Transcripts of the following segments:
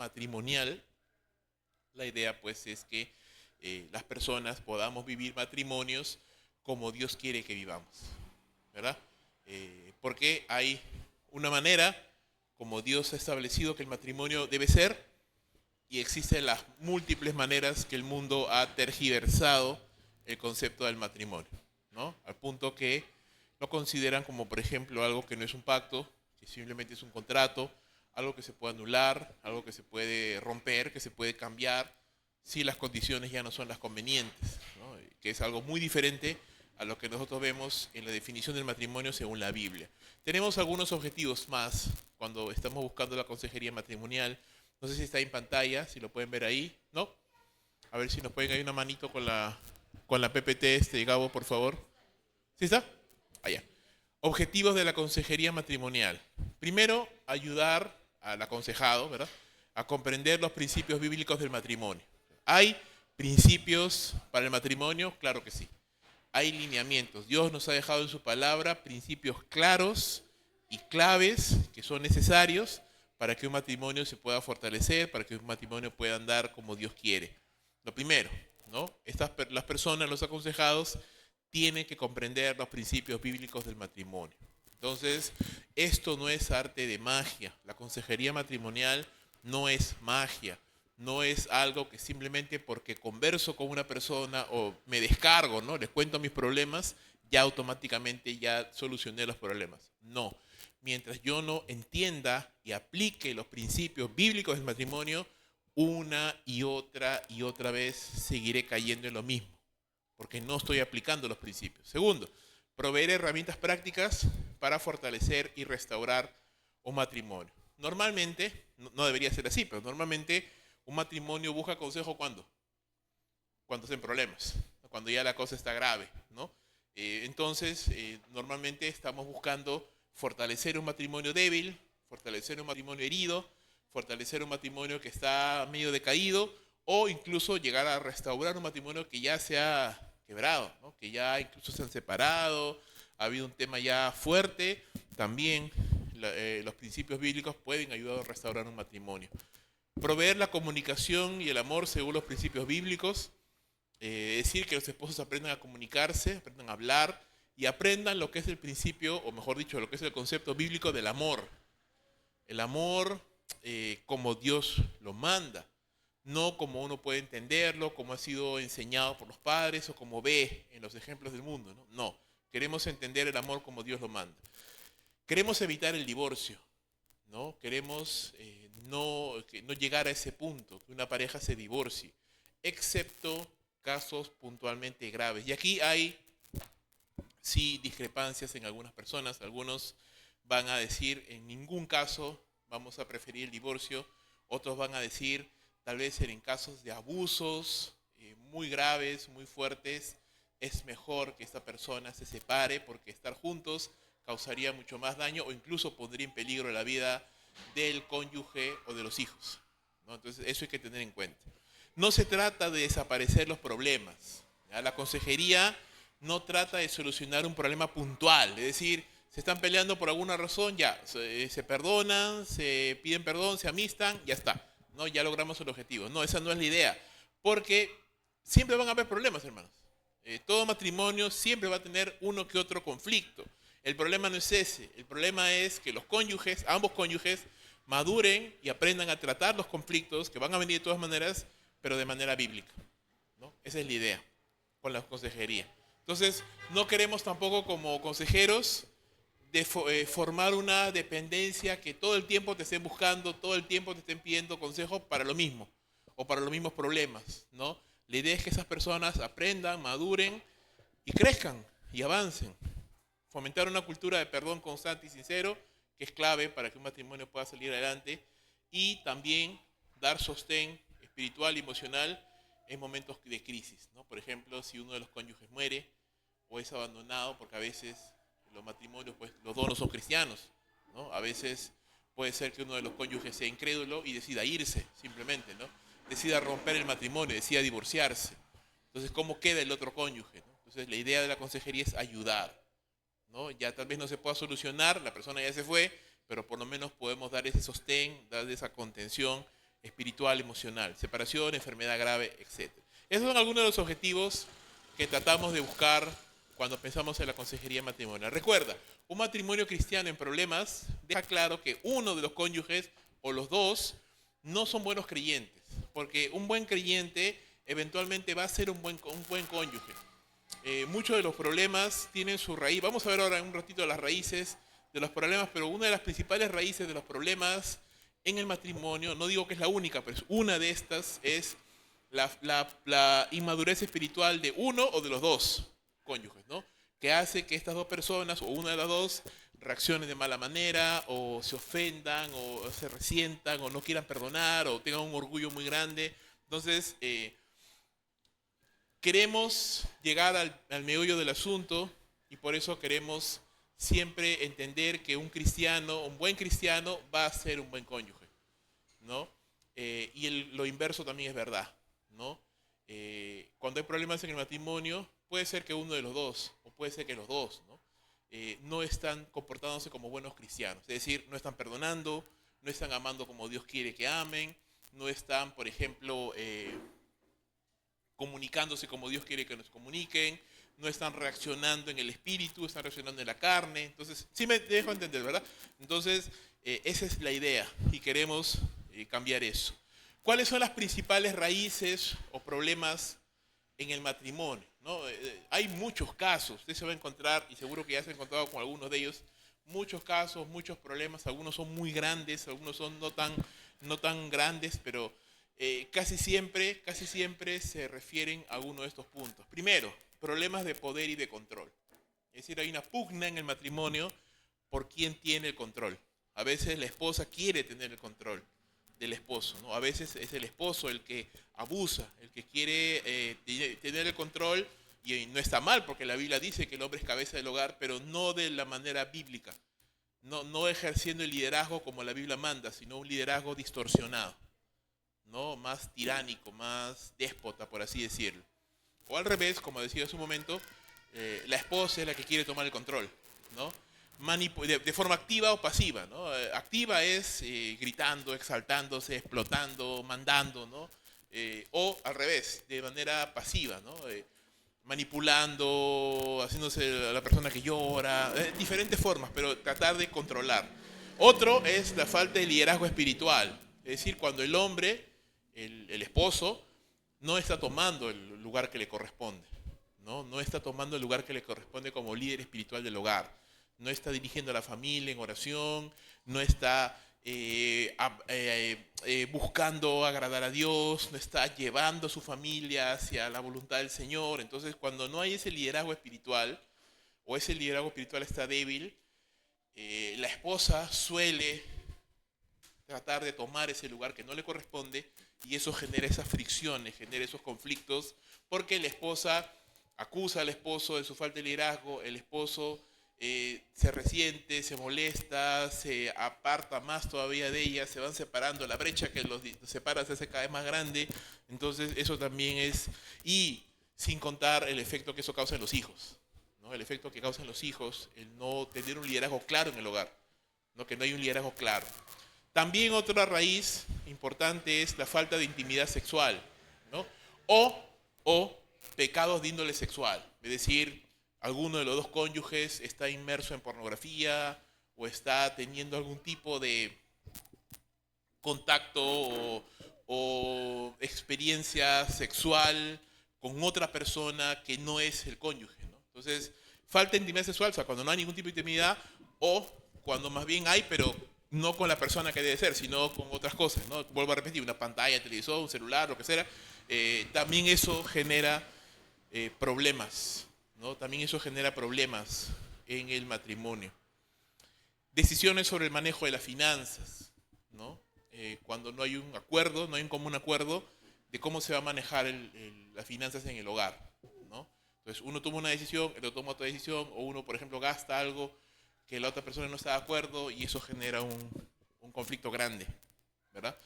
matrimonial, la idea pues es que las personas podamos vivir matrimonios como Dios quiere que vivamos, ¿verdad? Porque hay una manera como Dios ha establecido que el matrimonio debe ser y existen las múltiples maneras que el mundo ha tergiversado el concepto del matrimonio, ¿no? Al punto que lo consideran como, por ejemplo, algo que no es un pacto, que simplemente es un contrato, algo que se puede anular, algo que se puede romper, que se puede cambiar, si las condiciones ya no son las convenientes, ¿no? Que es algo muy diferente a lo que nosotros vemos en la definición del matrimonio según la Biblia. Tenemos algunos objetivos más cuando estamos buscando la consejería matrimonial. No sé si está en pantalla, si lo pueden ver ahí, ¿no? A ver si nos pueden dar una manito con la PPT, Gabo, por favor. ¿Sí está? Allá. Objetivos de la consejería matrimonial. Primero, ayudar al aconsejado, ¿verdad?, a comprender los principios bíblicos del matrimonio. ¿Hay principios para el matrimonio? Claro que sí. Hay lineamientos. Dios nos ha dejado en su palabra principios claros y claves que son necesarios para que un matrimonio se pueda fortalecer, para que un matrimonio pueda andar como Dios quiere. Lo primero, ¿no? Las personas, los aconsejados, tienen que comprender los principios bíblicos del matrimonio. Entonces, esto no es arte de magia. La consejería matrimonial no es magia. No es algo que simplemente porque converso con una persona o me descargo, ¿no?, les cuento mis problemas, ya automáticamente ya solucioné los problemas. No. Mientras yo no entienda y aplique los principios bíblicos del matrimonio, una y otra vez seguiré cayendo en lo mismo, porque no estoy aplicando los principios. Segundo, proveer herramientas prácticas para fortalecer y restaurar un matrimonio. Normalmente, no debería ser así, pero normalmente un matrimonio busca consejo ¿cuándo? Cuando estén problemas, cuando ya la cosa está grave, ¿no? Normalmente estamos buscando fortalecer un matrimonio débil, fortalecer un matrimonio herido, fortalecer un matrimonio que está medio decaído, o incluso llegar a restaurar un matrimonio que ya se ha quebrado, ¿no?, que ya incluso se han separado, ha habido un tema ya fuerte. También los principios bíblicos pueden ayudar a restaurar un matrimonio. Proveer la comunicación y el amor según los principios bíblicos. Es decir, que los esposos aprendan a comunicarse, aprendan a hablar y aprendan lo que es el principio, o mejor dicho, lo que es el concepto bíblico del amor. El amor como Dios lo manda, no como uno puede entenderlo, como ha sido enseñado por los padres o como ve en los ejemplos del mundo. No, no. Queremos entender el amor como Dios lo manda. Queremos evitar el divorcio, ¿no? Queremos no llegar a ese punto, que una pareja se divorcie, excepto casos puntualmente graves. Y aquí hay, sí, discrepancias en algunas personas. Algunos van a decir, en ningún caso vamos a preferir el divorcio. Otros van a decir, tal vez en casos de abusos muy graves, muy fuertes, es mejor que esta persona se separe porque estar juntos causaría mucho más daño o incluso pondría en peligro la vida del cónyuge o de los hijos, ¿no? Entonces eso hay que tener en cuenta. No se trata de desaparecer los problemas, ¿ya? La consejería no trata de solucionar un problema puntual, es decir, se están peleando por alguna razón, ya, se perdonan, se piden perdón, se amistan, ya está, ¿no? Ya logramos el objetivo. No, esa no es la idea, porque siempre van a haber problemas, hermanos. Todo matrimonio siempre va a tener uno que otro conflicto. El problema no es ese, el problema es que los cónyuges, ambos cónyuges, maduren y aprendan a tratar los conflictos que van a venir de todas maneras, pero de manera bíblica, ¿no? Esa es la idea con la consejería. Entonces, no queremos tampoco como consejeros formar una dependencia que todo el tiempo te estén buscando, todo el tiempo te estén pidiendo consejo para lo mismo o para los mismos problemas, ¿no? La idea es que esas personas aprendan, maduren y crezcan y avancen. Fomentar una cultura de perdón constante y sincero, que es clave para que un matrimonio pueda salir adelante, y también dar sostén espiritual y emocional en momentos de crisis, ¿no? Por ejemplo, si uno de los cónyuges muere o es abandonado, porque a veces los matrimonios, pues los dos no son cristianos, ¿no? A veces puede ser que uno de los cónyuges sea incrédulo y decida irse, simplemente, ¿no? Decida romper el matrimonio, decida divorciarse. Entonces, ¿cómo queda el otro cónyuge, ¿no? Entonces, la idea de la consejería es ayudar, ¿no? Ya tal vez no se pueda solucionar, la persona ya se fue, pero por lo menos podemos dar ese sostén, dar esa contención espiritual, emocional, separación, enfermedad grave, etc. Esos son algunos de los objetivos que tratamos de buscar cuando pensamos en la consejería matrimonial. Recuerda, un matrimonio cristiano en problemas deja claro que uno de los cónyuges o los dos no son buenos creyentes, porque un buen creyente eventualmente va a ser un buen cónyuge. Muchos de los problemas tienen su raíz. Vamos a ver ahora en un ratito las raíces de los problemas, pero una de las principales raíces de los problemas en el matrimonio, no digo que es la única, pero una de estas es la inmadurez espiritual de uno o de los dos cónyuges, ¿no? Que hace que estas dos personas, o una de las dos, reaccionen de mala manera, o se ofendan, o se resientan, o no quieran perdonar, o tengan un orgullo muy grande. Entonces, queremos llegar al meollo del asunto, y por eso queremos siempre entender que un buen cristiano, va a ser un buen cónyuge, ¿no? Y lo inverso también es verdad, ¿no? Cuando hay problemas en el matrimonio, puede ser que uno de los dos, o puede ser que los dos, ¿no? No están comportándose como buenos cristianos. Es decir, no están perdonando, no están amando como Dios quiere que amen, no están, por ejemplo, comunicándose como Dios quiere que nos comuniquen, no están reaccionando en el espíritu, están reaccionando en la carne. Entonces, sí me dejo entender, ¿verdad? Entonces, esa es la idea y queremos cambiar eso. ¿Cuáles son las principales raíces o problemas en el matrimonio, ¿no? Hay muchos casos, usted se va a encontrar, y seguro que ya se ha encontrado con algunos de ellos, muchos casos, muchos problemas, algunos son muy grandes, algunos son no tan grandes, pero casi siempre se refieren a uno de estos puntos. Primero, problemas de poder y de control. Es decir, hay una pugna en el matrimonio por quién tiene el control. A veces la esposa quiere tener el control del esposo, ¿no? A veces es el esposo el que abusa, el que quiere tener el control, y no está mal porque la Biblia dice que el hombre es cabeza del hogar, pero no de la manera bíblica, no ejerciendo el liderazgo como la Biblia manda, sino un liderazgo distorsionado, ¿no? Más tiránico, más déspota, por así decirlo. O al revés, como decía hace un momento, la esposa es la que quiere tomar el control, ¿no? De forma activa o pasiva, ¿no? Activa es gritando, exaltándose, explotando, mandando, ¿no? O al revés, de manera pasiva, ¿no? Manipulando, haciéndose a la persona que llora, diferentes formas, pero tratar de controlar. Otro es la falta de liderazgo espiritual, es decir, cuando el hombre, el esposo, no está tomando el lugar que le corresponde, ¿no? No está tomando el lugar que le corresponde como líder espiritual del hogar. No está dirigiendo a la familia en oración, no está buscando agradar a Dios, no está llevando a su familia hacia la voluntad del Señor. Entonces, cuando no hay ese liderazgo espiritual, o ese liderazgo espiritual está débil, la esposa suele tratar de tomar ese lugar que no le corresponde, y eso genera esas fricciones, genera esos conflictos, porque la esposa acusa al esposo de su falta de liderazgo, el esposo se resiente, se molesta, se aparta más todavía de ella, se van separando, la brecha que los separa se hace cada vez más grande. Entonces eso también es, y sin contar el efecto que eso causa en los hijos, ¿no? El efecto que causa en los hijos, el no tener un liderazgo claro en el hogar, ¿no? Que no hay un liderazgo claro. También otra raíz importante es la falta de intimidad sexual, ¿no? O pecados de índole sexual, es decir, alguno de los dos cónyuges está inmerso en pornografía, o está teniendo algún tipo de contacto o experiencia sexual con otra persona que no es el cónyuge, ¿no? Entonces, falta de intimidad sexual, o sea, cuando no hay ningún tipo de intimidad, o cuando más bien hay, pero no con la persona que debe ser, sino con otras cosas, ¿no? Vuelvo a repetir, una pantalla, televisor, un celular, lo que sea. También eso genera problemas, ¿no? También eso genera problemas en el matrimonio. Decisiones sobre el manejo de las finanzas, ¿no? Cuando no hay un acuerdo, no hay un común acuerdo de cómo se va a manejar las finanzas en el hogar, ¿no? Entonces uno toma una decisión, el otro toma otra decisión, o uno, por ejemplo, gasta algo que la otra persona no está de acuerdo, y eso genera un conflicto grande, ¿verdad?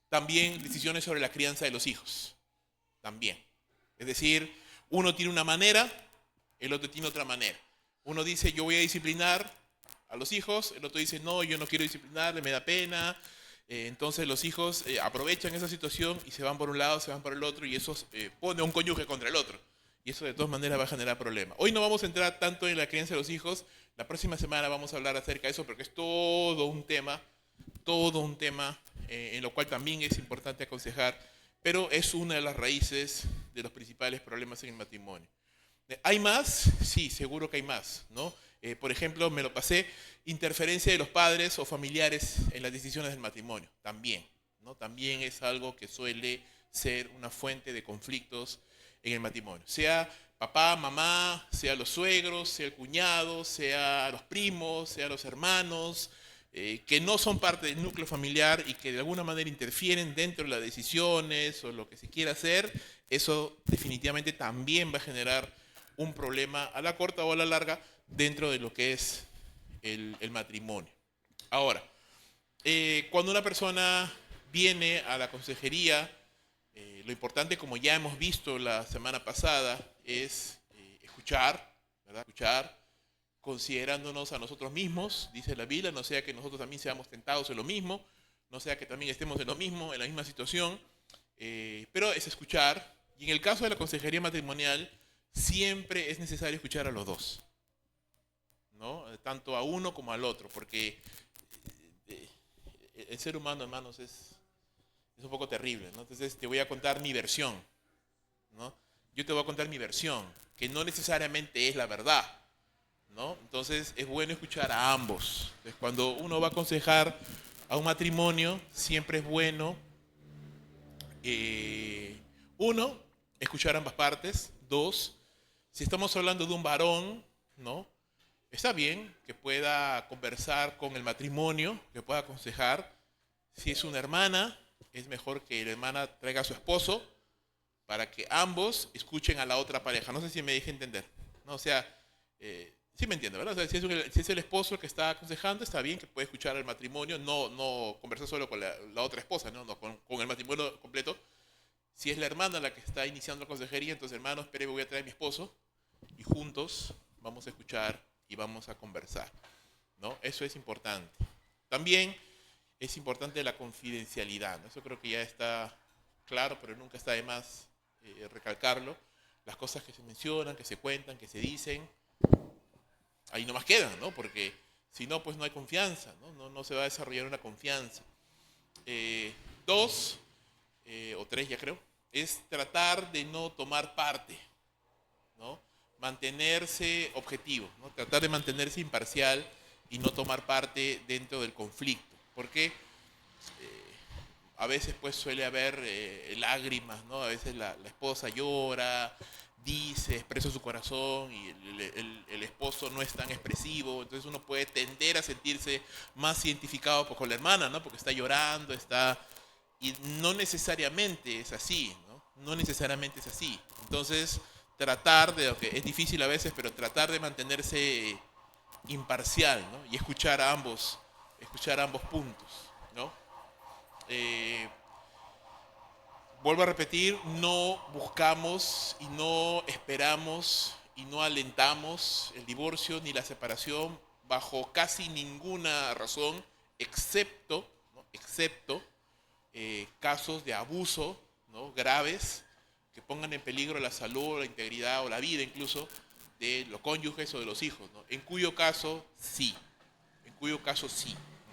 También decisiones sobre la crianza de los hijos, también. Es decir, uno tiene una manera, el otro tiene otra manera. Uno dice, yo voy a disciplinar a los hijos, el otro dice, no, yo no quiero disciplinarle, me da pena. Entonces los hijos aprovechan esa situación y se van por un lado, se van por el otro, y eso pone a un cónyuge contra el otro. Y eso de todas maneras va a generar problemas. Hoy no vamos a entrar tanto en la crianza de los hijos. La próxima semana vamos a hablar acerca de eso porque es todo un tema en lo cual también es importante aconsejar, pero es una de las raíces de los principales problemas en el matrimonio. ¿Hay más? Sí, seguro que hay más, ¿no? Por ejemplo, me lo pasé, interferencia de los padres o familiares en las decisiones del matrimonio, también, ¿no? También es algo que suele ser una fuente de conflictos en el matrimonio. Sea papá, mamá, sea los suegros, sea el cuñado, sea los primos, sea los hermanos, que no son parte del núcleo familiar y que de alguna manera interfieren dentro de las decisiones o lo que se quiera hacer, eso definitivamente también va a generar un problema a la corta o a la larga dentro de lo que es el matrimonio. Ahora, cuando una persona viene a la consejería, lo importante, como ya hemos visto la semana pasada, es escuchar, ¿verdad? Escuchar, considerándonos a nosotros mismos, dice la Biblia, no sea que nosotros también seamos tentados en lo mismo, no sea que también estemos en lo mismo, en la misma situación, pero es escuchar, y en el caso de la consejería matrimonial, siempre es necesario escuchar a los dos, ¿no? Tanto a uno como al otro, porque el ser humano, hermanos, es un poco terrible, ¿no? Entonces te voy a contar mi versión, ¿no? Yo te voy a contar mi versión, que no necesariamente es la verdad, ¿no? Entonces es bueno escuchar a ambos. Entonces, cuando uno va a aconsejar a un matrimonio, siempre es bueno, uno, escuchar ambas partes. Dos, si estamos hablando de un varón, ¿no? Está bien que pueda conversar con el matrimonio, que pueda aconsejar. Si es una hermana, es mejor que la hermana traiga a su esposo para que ambos escuchen a la otra pareja. No sé si me dejé entender, ¿no? O sea, sí me entiendo, ¿verdad? O sea, si es el esposo el que está aconsejando, está bien que puede escuchar al matrimonio, no conversar solo con la otra esposa, ¿no? Con el matrimonio completo. Si es la hermana la que está iniciando la consejería, entonces, hermano, espere, voy a traer a mi esposo y juntos vamos a escuchar y vamos a conversar, ¿no? Eso es importante. También es importante la confidencialidad, ¿no? Eso creo que ya está claro, pero nunca está de más recalcarlo. Las cosas que se mencionan, que se cuentan, que se dicen, ahí nomás quedan, ¿no? Porque si no, pues no hay confianza, ¿no? No se va a desarrollar una confianza. Dos, o tres ya creo, es tratar de no tomar parte, ¿no? Mantenerse objetivo, ¿no? Tratar de mantenerse imparcial y no tomar parte dentro del conflicto. Porque a veces pues suele haber lágrimas, ¿no? A veces la esposa llora, dice, expresa su corazón y el esposo no es tan expresivo, entonces uno puede tender a sentirse más identificado pues, con la hermana, ¿no? Porque está llorando, y no necesariamente es así, ¿no? No necesariamente es así. Entonces, tratar de, okay, es difícil a veces, pero tratar de mantenerse imparcial, ¿no? Y escuchar a ambos puntos, ¿no? Vuelvo a repetir, no buscamos y no esperamos y no alentamos el divorcio ni la separación bajo casi ninguna razón, excepto, ¿no? Excepto casos de abuso, ¿no? Graves que pongan en peligro la salud, la integridad o la vida incluso de los cónyuges o de los hijos, ¿no? En cuyo caso sí,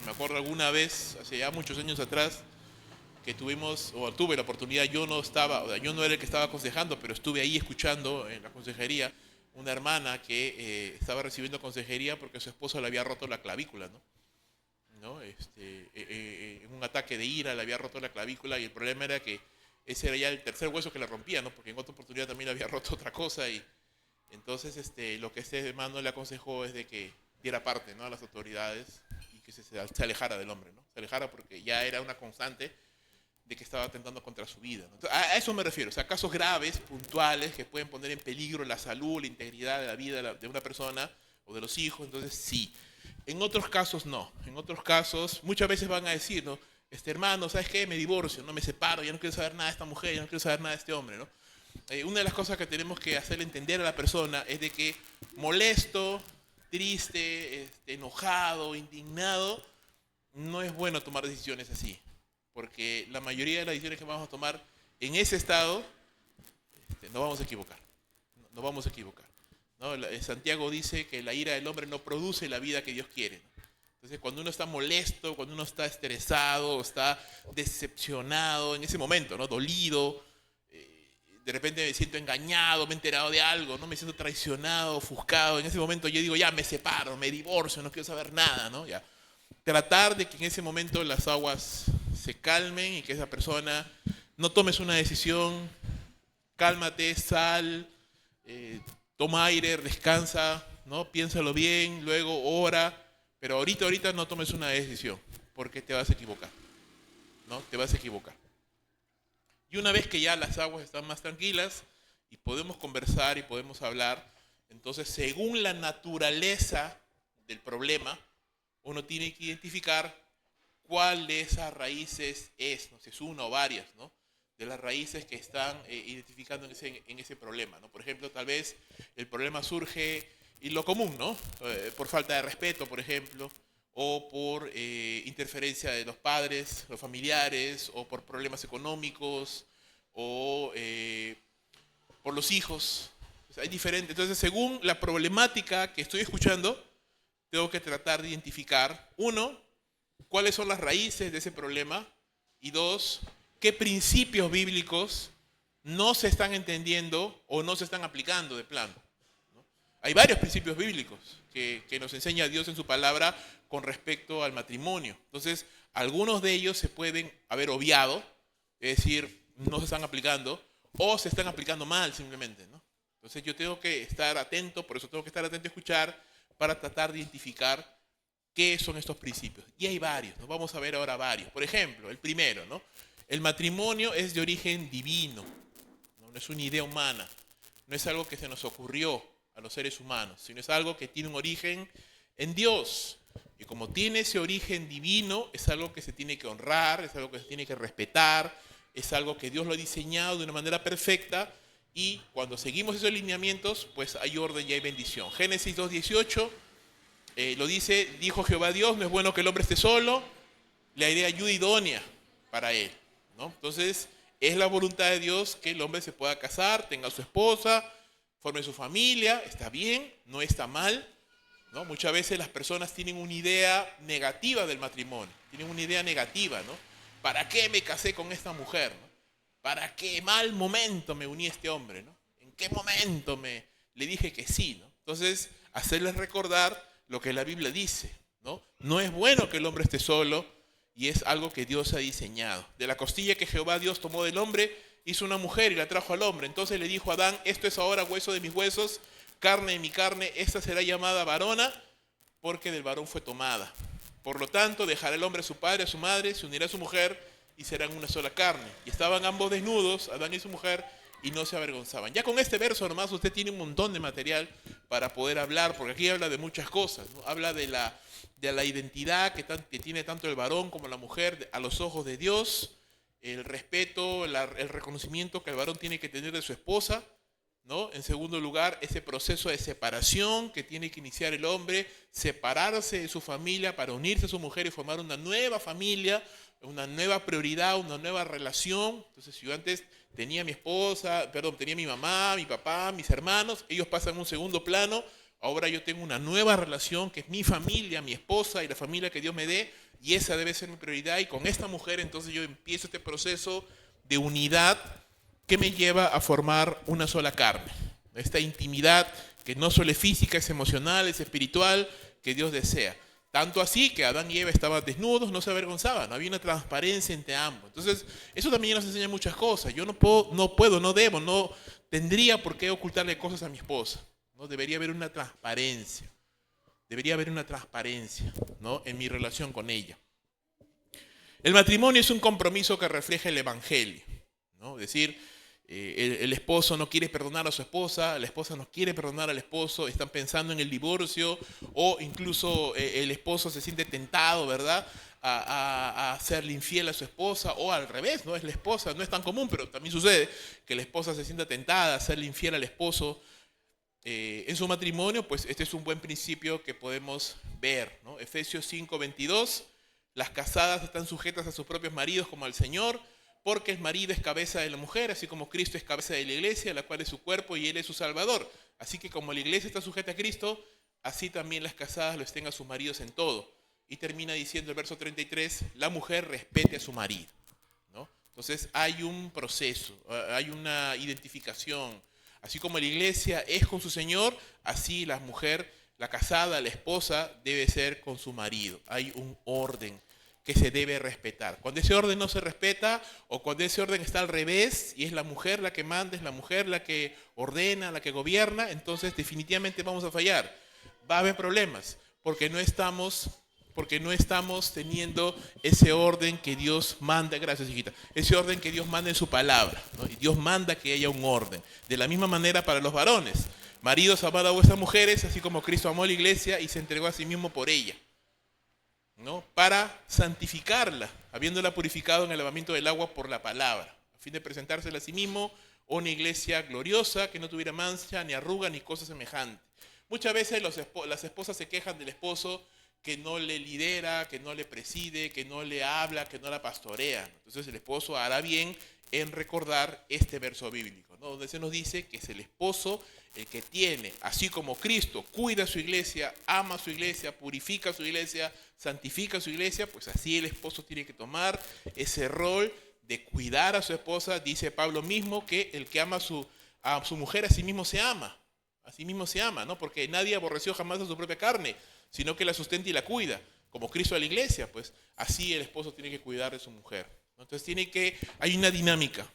Me acuerdo alguna vez, hace ya muchos años atrás, que tuve la oportunidad, yo no era el que estaba aconsejando, pero estuve ahí escuchando en la consejería una hermana que estaba recibiendo consejería porque su esposo le había roto la clavícula, ¿no? En un ataque de ira le había roto la clavícula y el problema era que ese era ya el tercer hueso que le rompía, ¿no? Porque en otra oportunidad también le había roto otra cosa y entonces lo que este hermano le aconsejó es de que diera parte, ¿no? A las autoridades y que se alejara del hombre, ¿no? Se alejara porque ya era una constante de que estaba atentando contra su vida, ¿no? Entonces, a eso me refiero, o sea, casos graves, puntuales, que pueden poner en peligro la salud, la integridad de la vida de una persona o de los hijos, entonces sí. En otros casos no, en otros casos muchas veces van a decir, ¿no? Hermano, ¿sabes qué? Me divorcio, no me separo, ya no quiero saber nada de esta mujer, ya no quiero saber nada de este hombre, ¿no? Una de las cosas que tenemos que hacerle entender a la persona es de que molesto, triste, enojado, indignado, no es bueno tomar decisiones así, porque la mayoría de las decisiones que vamos a tomar en ese estado, nos vamos a equivocar, nos vamos a equivocar, ¿no? Santiago dice que la ira del hombre no produce la vida que Dios quiere, ¿no? Entonces, cuando uno está molesto, cuando uno está estresado, está decepcionado en ese momento, ¿no? Dolido, de repente me siento engañado, me he enterado de algo, ¿no? Me siento traicionado, ofuscado. En ese momento yo digo, ya me separo, me divorcio, no quiero saber nada, ¿no? Ya. Tratar de que en ese momento las aguas se calmen y que esa persona no tomes una decisión, cálmate, sal, toma aire, descansa, ¿no? Piénsalo bien, luego ora, pero ahorita no tomes una decisión, porque te vas a equivocar, ¿no? Te vas a equivocar. Y una vez que ya las aguas están más tranquilas y podemos conversar y podemos hablar, entonces según la naturaleza del problema, uno tiene que identificar cuál de esas raíces es, no sé, es una o varias, ¿no? De las raíces que están identificando en ese problema, ¿no? Por ejemplo, tal vez el problema surge, y lo común, ¿no? Por falta de respeto, por ejemplo, o por interferencia de los padres, los familiares, o por problemas económicos, o por los hijos. O sea, hay diferentes. Entonces, según la problemática que estoy escuchando, tengo que tratar de identificar, uno, cuáles son las raíces de ese problema, y dos, qué principios bíblicos no se están entendiendo o no se están aplicando de plano. Hay varios principios bíblicos que nos enseña Dios en su palabra con respecto al matrimonio. Entonces, algunos de ellos se pueden haber obviado, es decir, no se están aplicando, o se están aplicando mal simplemente, ¿no? Entonces yo tengo que estar atento, por eso tengo que estar atento a escuchar, para tratar de identificar qué son estos principios. Y hay varios, ¿no? Vamos a ver ahora varios. Por ejemplo, el primero, ¿no? El matrimonio es de origen divino, ¿no? No es una idea humana, no es algo que se nos ocurrió a los seres humanos, sino es algo que tiene un origen en Dios. Y como tiene ese origen divino, es algo que se tiene que honrar, es algo que se tiene que respetar, es algo que Dios lo ha diseñado de una manera perfecta, y cuando seguimos esos lineamientos, pues hay orden y hay bendición. Génesis 2:18 lo dice, dijo Jehová Dios, no es bueno que el hombre esté solo, le haré ayuda idónea para él, ¿no? Entonces, es la voluntad de Dios que el hombre se pueda casar, tenga su esposa, forme su familia, está bien, no está mal, ¿no? Muchas veces las personas tienen una idea negativa del matrimonio, tienen una idea negativa, ¿no? ¿Para qué me casé con esta mujer, ¿no? ¿Para qué mal momento me uní a este hombre, ¿no? ¿En qué momento le dije que sí, ¿no? Entonces, hacerles recordar lo que la Biblia dice, ¿no? No es bueno que el hombre esté solo, y es algo que Dios ha diseñado. De la costilla que Jehová Dios tomó del hombre, hizo una mujer y la trajo al hombre. Entonces le dijo a Adán, esto es ahora hueso de mis huesos, carne de mi carne, esta será llamada varona, porque del varón fue tomada. Por lo tanto, dejará el hombre a su padre, a su madre, se unirá a su mujer, y serán una sola carne. Y estaban ambos desnudos, Adán y su mujer, y no se avergonzaban. Ya con este verso nomás usted tiene un montón de material para poder hablar, porque aquí habla de muchas cosas, ¿no? Habla de la identidad que tiene tanto el varón como la mujer a los ojos de Dios, el respeto, el reconocimiento que el varón tiene que tener de su esposa, ¿no? En segundo lugar, ese proceso de separación que tiene que iniciar el hombre, separarse de su familia para unirse a su mujer y formar una nueva familia, una nueva prioridad, una nueva relación. Entonces, si yo antes tenía mi esposa, tenía mi mamá, mi papá, mis hermanos, ellos pasan a un segundo plano. Ahora yo tengo una nueva relación que es mi familia, mi esposa y la familia que Dios me dé, y esa debe ser mi prioridad. Y con esta mujer entonces yo empiezo este proceso de unidad que me lleva a formar una sola carne. Esta intimidad que no solo es física, es emocional, es espiritual, que Dios desea. Tanto así que Adán y Eva estaban desnudos, no se avergonzaban, había una transparencia entre ambos. Entonces, eso también nos enseña muchas cosas. Yo no debo, no tendría por qué ocultarle cosas a mi esposa, ¿no? Debería haber una transparencia. Debería haber una transparencia, ¿no? En mi relación con ella. El matrimonio es un compromiso que refleja el evangelio, ¿no? Es decir, el esposo no quiere perdonar a su esposa, la esposa no quiere perdonar al esposo, están pensando en el divorcio, o incluso el esposo se siente tentado, ¿verdad?, a serle infiel a su esposa, o al revés, ¿no? Es la esposa, no es tan común, pero también sucede que la esposa se sienta tentada a serle infiel al esposo en su matrimonio. Pues este es un buen principio que podemos ver, ¿no? Efesios 5:22, Las casadas están sujetas a sus propios maridos como al Señor, porque el marido es cabeza de la mujer, así como Cristo es cabeza de la iglesia, la cual es su cuerpo y Él es su Salvador. Así que como la iglesia está sujeta a Cristo, así también las casadas lo estén a sus maridos en todo. Y termina diciendo el verso 33, la mujer respete a su marido, ¿no? Entonces hay un proceso, hay una identificación. Así como la iglesia es con su Señor, así la mujer, la casada, la esposa, debe ser con su marido. Hay un orden que se debe respetar. Cuando ese orden no se respeta, o cuando ese orden está al revés, y es la mujer la que manda, es la mujer la que ordena, la que gobierna, entonces definitivamente vamos a fallar. Va a haber problemas, porque no estamos teniendo ese orden que Dios manda, gracias hijita, ese orden que Dios manda en su palabra, ¿no? Y Dios manda que haya un orden. De la misma manera para los varones. Maridos, amad a vuestras mujeres, así como Cristo amó a la iglesia y se entregó a sí mismo por ella, ¿no? Para santificarla, habiéndola purificado en el lavamiento del agua por la palabra, a fin de presentársela a sí mismo una iglesia gloriosa, que no tuviera mancha, ni arruga, ni cosa semejante. Muchas veces las esposas se quejan del esposo que no le lidera, que no le preside, que no le habla, que no la pastorea. Entonces el esposo hará bien en recordar este verso bíblico, ¿no? Donde se nos dice que es el esposo el que tiene, así como Cristo cuida a su iglesia, ama a su iglesia, purifica a su iglesia, santifica a su iglesia, pues así el esposo tiene que tomar ese rol de cuidar a su esposa. Dice Pablo mismo que el que ama a su mujer a sí mismo se ama. A sí mismo se ama, ¿no? Porque nadie aborreció jamás a su propia carne, sino que la sustenta y la cuida, como Cristo a la iglesia, pues así el esposo tiene que cuidar de su mujer, ¿no? Entonces hay una dinámica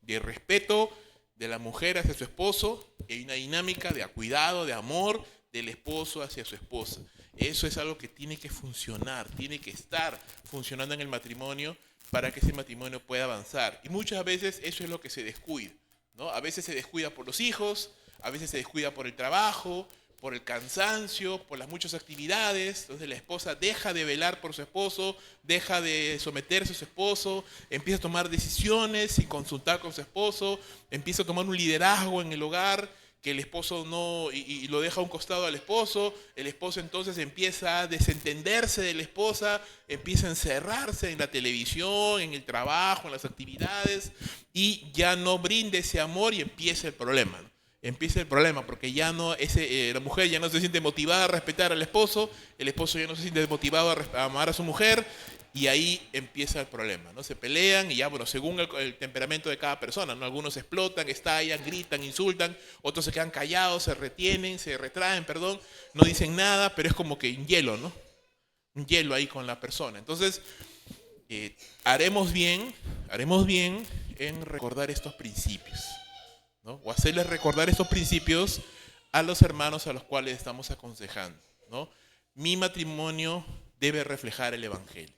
de respeto de la mujer hacia su esposo, y hay una dinámica de cuidado, de amor del esposo hacia su esposa. Eso es algo que tiene que funcionar, tiene que estar funcionando en el matrimonio para que ese matrimonio pueda avanzar. Y muchas veces eso es lo que se descuida, ¿no? A veces se descuida por los hijos, a veces se descuida por el trabajo, por el cansancio, por las muchas actividades. Entonces la esposa deja de velar por su esposo, deja de someterse a su esposo, empieza a tomar decisiones sin consultar con su esposo, empieza a tomar un liderazgo en el hogar que el esposo no, y lo deja a un costado al esposo. El esposo entonces empieza a desentenderse de la esposa, empieza a encerrarse en la televisión, en el trabajo, en las actividades, y ya no brinda ese amor y empieza el problema, ¿no? Empieza el problema, porque ya no la mujer ya no se siente motivada a respetar al esposo, el esposo ya no se siente motivado a amar a su mujer, y ahí empieza el problema, ¿no? Se pelean y ya, bueno, según el temperamento de cada persona, ¿no? Algunos explotan, estallan, gritan, insultan, otros se quedan callados, se retraen, no dicen nada, pero es como que un hielo, ¿no? Un hielo ahí con la persona. Entonces, haremos bien en recordar estos principios, ¿no? O hacerles recordar estos principios a los hermanos a los cuales estamos aconsejando, ¿no? Mi matrimonio debe reflejar el evangelio.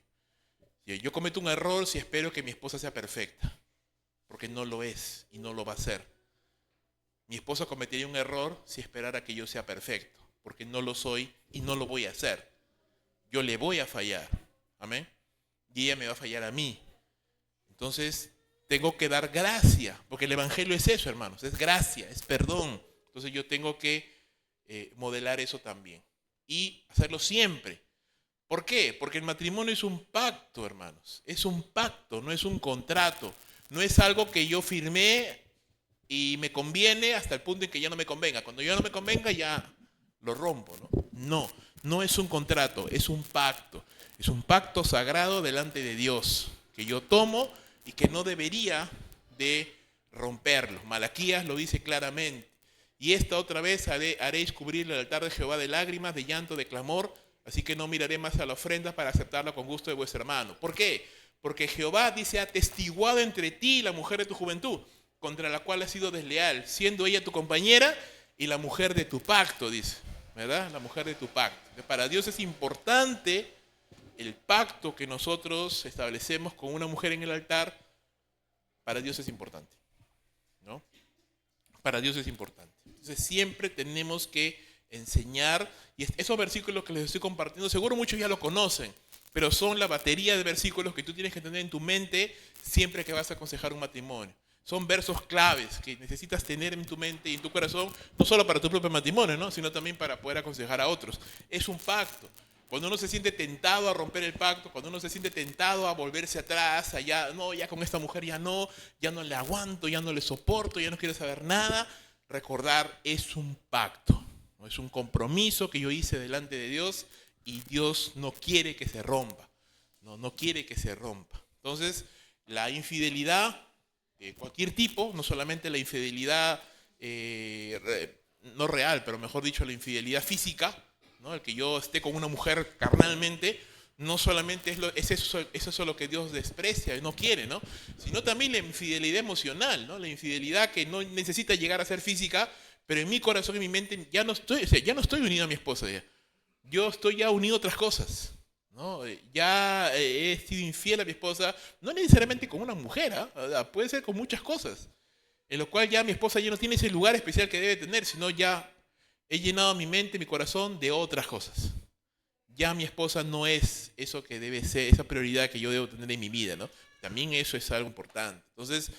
Yo cometo un error si espero que mi esposa sea perfecta, porque no lo es y no lo va a ser. Mi esposa cometería un error si esperara que yo sea perfecto, porque no lo soy y no lo voy a hacer. Yo le voy a fallar, amén, y ella me va a fallar a mí. Entonces tengo que dar gracia, porque el evangelio es eso, hermanos, es gracia, es perdón. Entonces yo tengo que modelar eso también y hacerlo siempre. ¿Por qué? Porque el matrimonio es un pacto, hermanos. Es un pacto, no es un contrato. No es algo que yo firmé y me conviene hasta el punto en que ya no me convenga. Cuando ya no me convenga, ya lo rompo, ¿no? No es un contrato, es un pacto. Es un pacto sagrado delante de Dios que yo tomo y que no debería de romperlo. Malaquías lo dice claramente. Y esta otra vez haréis cubrir el altar de Jehová de lágrimas, de llanto, de clamor. Así que no miraré más a la ofrenda para aceptarla con gusto de vuestro hermano. ¿Por qué? Porque Jehová dice, ha atestiguado entre ti y la mujer de tu juventud, contra la cual has sido desleal, siendo ella tu compañera y la mujer de tu pacto, dice, ¿verdad? La mujer de tu pacto. Para Dios es importante el pacto que nosotros establecemos con una mujer en el altar. Para Dios es importante, ¿no? Para Dios es importante. Entonces siempre tenemos que enseñar, y esos versículos que les estoy compartiendo, seguro muchos ya lo conocen, pero son la batería de versículos que tú tienes que tener en tu mente siempre que vas a aconsejar un matrimonio. Son versos claves que necesitas tener en tu mente y en tu corazón, no solo para tu propio matrimonio, ¿no? Sino también para poder aconsejar a otros. Es un pacto. Cuando uno se siente tentado a romper el pacto, cuando uno se siente tentado a volverse atrás, allá, no, ya con esta mujer ya no le aguanto, ya no le soporto, ya no quiero saber nada, recordar es un pacto, ¿no? Es un compromiso que yo hice delante de Dios y Dios no quiere que se rompa, no quiere que se rompa. Entonces, la infidelidad de cualquier tipo, no solamente la infidelidad no real, pero mejor dicho, la infidelidad física, ¿no? El que yo esté con una mujer carnalmente, no solamente es eso lo que Dios desprecia y no quiere, ¿no? Sino también la infidelidad emocional, ¿no? La infidelidad que no necesita llegar a ser física, pero en mi corazón y en mi mente ya no estoy, o sea, ya no estoy unido a mi esposa ya. Yo estoy ya unido a otras cosas, ¿no? Ya he sido infiel a mi esposa, no necesariamente con una mujer, ¿eh? Puede ser con muchas cosas, en lo cual ya mi esposa ya no tiene ese lugar especial que debe tener, sino ya he llenado mi mente, mi corazón de otras cosas. Ya mi esposa no es eso que debe ser, esa prioridad que yo debo tener en mi vida, ¿no? También eso es algo importante. Entonces,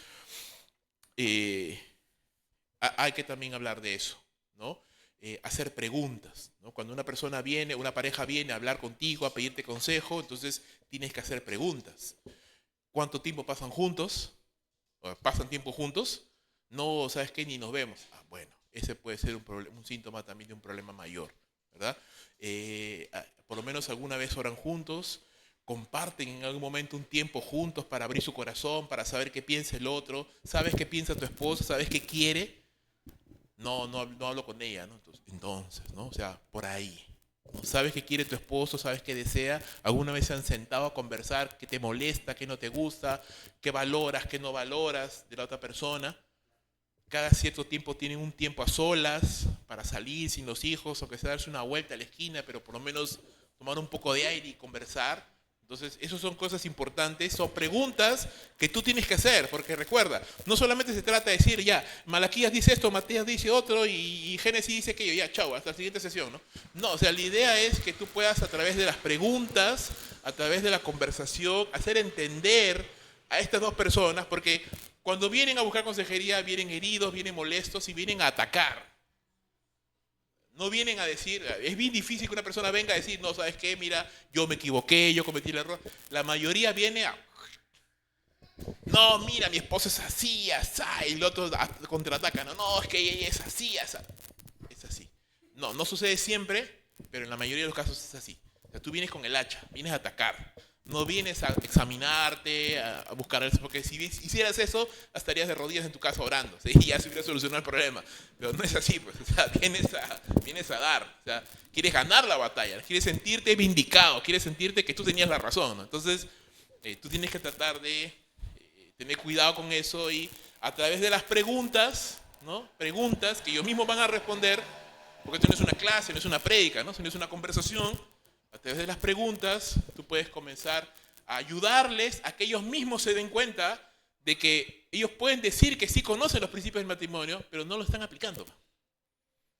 hay que también hablar de eso, ¿no? Hacer preguntas, ¿no? Cuando una persona viene, una pareja viene a hablar contigo, a pedirte consejo, entonces tienes que hacer preguntas. ¿Cuánto tiempo pasan juntos? ¿Pasan tiempo juntos? No, ¿sabes qué? Ni nos vemos. Ah, bueno, ese puede ser un síntoma también de un problema mayor, ¿verdad? Por lo menos alguna vez oran juntos, comparten en algún momento un tiempo juntos para abrir su corazón, para saber qué piensa el otro, sabes qué piensa tu esposa, sabes qué quiere. No hablo con ella, ¿no? Entonces, ¿no? O sea, por ahí. ¿No? ¿Sabes qué quiere tu esposo? ¿Sabes qué desea? ¿Alguna vez se han sentado a conversar qué te molesta, qué no te gusta, qué valoras, qué no valoras de la otra persona? Cada cierto tiempo tienen un tiempo a solas para salir sin los hijos, aunque sea darse una vuelta a la esquina, pero por lo menos tomar un poco de aire y conversar. Entonces, esas son cosas importantes, son preguntas que tú tienes que hacer, porque recuerda, no solamente se trata de decir, ya, Malaquías dice esto, Mateas dice otro, y Génesis dice aquello, ya, chao, hasta la siguiente sesión, ¿no? No, o sea, la idea es que tú puedas a través de las preguntas, a través de la conversación, hacer entender a estas dos personas, porque cuando vienen a buscar consejería, vienen heridos, vienen molestos y vienen a atacar. No vienen a decir, es bien difícil que una persona venga a decir, no, ¿sabes qué? Mira, yo me equivoqué, yo cometí el error. La mayoría viene a, no, mira, mi esposo es así, así, y el otro contraataca, no, es que ella es así, así. Es así. No sucede siempre, pero en la mayoría de los casos es así. O sea, tú vienes con el hacha, vienes a atacar. No vienes a examinarte, a buscar eso, porque si hicieras eso, estarías de rodillas en tu casa orando, ¿sí? Y ya se hubiera solucionado el problema. Pero no es así, pues, o sea, vienes a dar, o sea, quieres ganar la batalla, quieres sentirte vindicado, quieres sentirte que tú tenías la razón, ¿no? Entonces, tú tienes que tratar de tener cuidado con eso y a través de las preguntas, ¿no? Preguntas que ellos mismos van a responder, porque esto no es una clase, no es una prédica, ¿no? Sino es una conversación. A través de las preguntas, tú puedes comenzar a ayudarles a que ellos mismos se den cuenta de que ellos pueden decir que sí conocen los principios del matrimonio, pero no lo están aplicando. O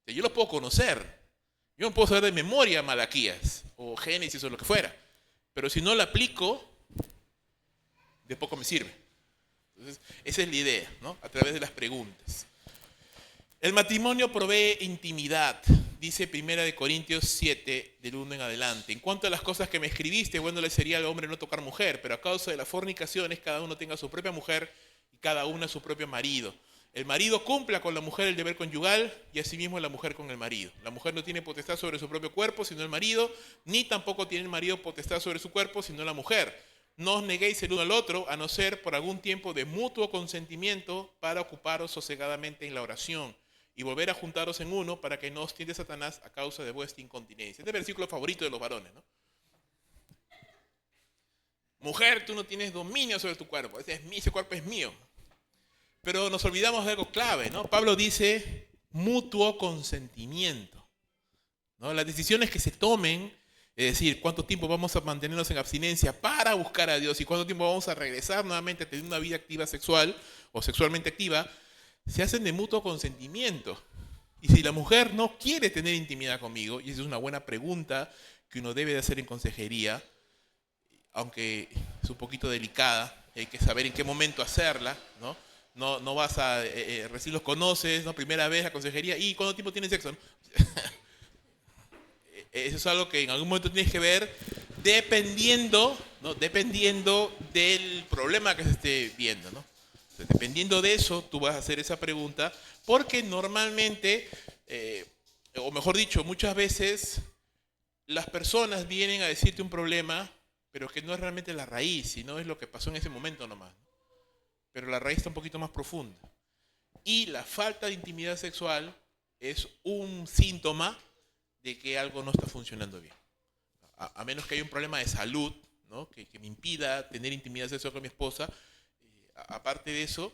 sea, yo los puedo conocer. Yo no puedo saber de memoria Malaquías o Génesis o lo que fuera. Pero si no lo aplico, de poco me sirve. Entonces, esa es la idea, ¿no? A través de las preguntas. El matrimonio provee intimidad, dice 1 Corintios 7, del 1 en adelante. En cuanto a las cosas que me escribiste, bueno le sería al hombre no tocar mujer, pero a causa de las fornicaciones, cada uno tenga su propia mujer y cada una su propio marido. El marido cumpla con la mujer el deber conyugal y asimismo la mujer con el marido. La mujer no tiene potestad sobre su propio cuerpo, sino el marido, ni tampoco tiene el marido potestad sobre su cuerpo, sino la mujer. No os neguéis el uno al otro, a no ser por algún tiempo de mutuo consentimiento para ocuparos sosegadamente en la oración y volver a juntaros en uno para que no os tiente Satanás a causa de vuestra incontinencia. Este es el versículo favorito de los varones, ¿no? Mujer, tú no tienes dominio sobre tu cuerpo, ese cuerpo es mío. Pero nos olvidamos de algo clave, ¿no? Pablo dice mutuo consentimiento, ¿no? Las decisiones que se tomen, es decir, cuánto tiempo vamos a mantenernos en abstinencia para buscar a Dios y cuánto tiempo vamos a regresar nuevamente a tener una vida activa sexual o sexualmente activa, se hacen de mutuo consentimiento. Y si la mujer no quiere tener intimidad conmigo, y esa es una buena pregunta que uno debe de hacer en consejería, aunque es un poquito delicada, hay que saber en qué momento hacerla, ¿no? No vas a, recién los conoces, ¿no? Primera vez la consejería, ¿y cuánto tiempo tienes sexo? ¿No? Eso es algo que en algún momento tienes que ver dependiendo, ¿no? Dependiendo del problema que se esté viendo, ¿no? Entonces, dependiendo de eso, tú vas a hacer esa pregunta, porque normalmente, o mejor dicho, muchas veces las personas vienen a decirte un problema, pero que no es realmente la raíz, sino es lo que pasó en ese momento nomás, ¿no? Pero la raíz está un poquito más profunda. Y la falta de intimidad sexual es un síntoma de que algo no está funcionando bien. A menos que haya un problema de salud, ¿no? Que me impida tener intimidad sexual con mi esposa, aparte de eso,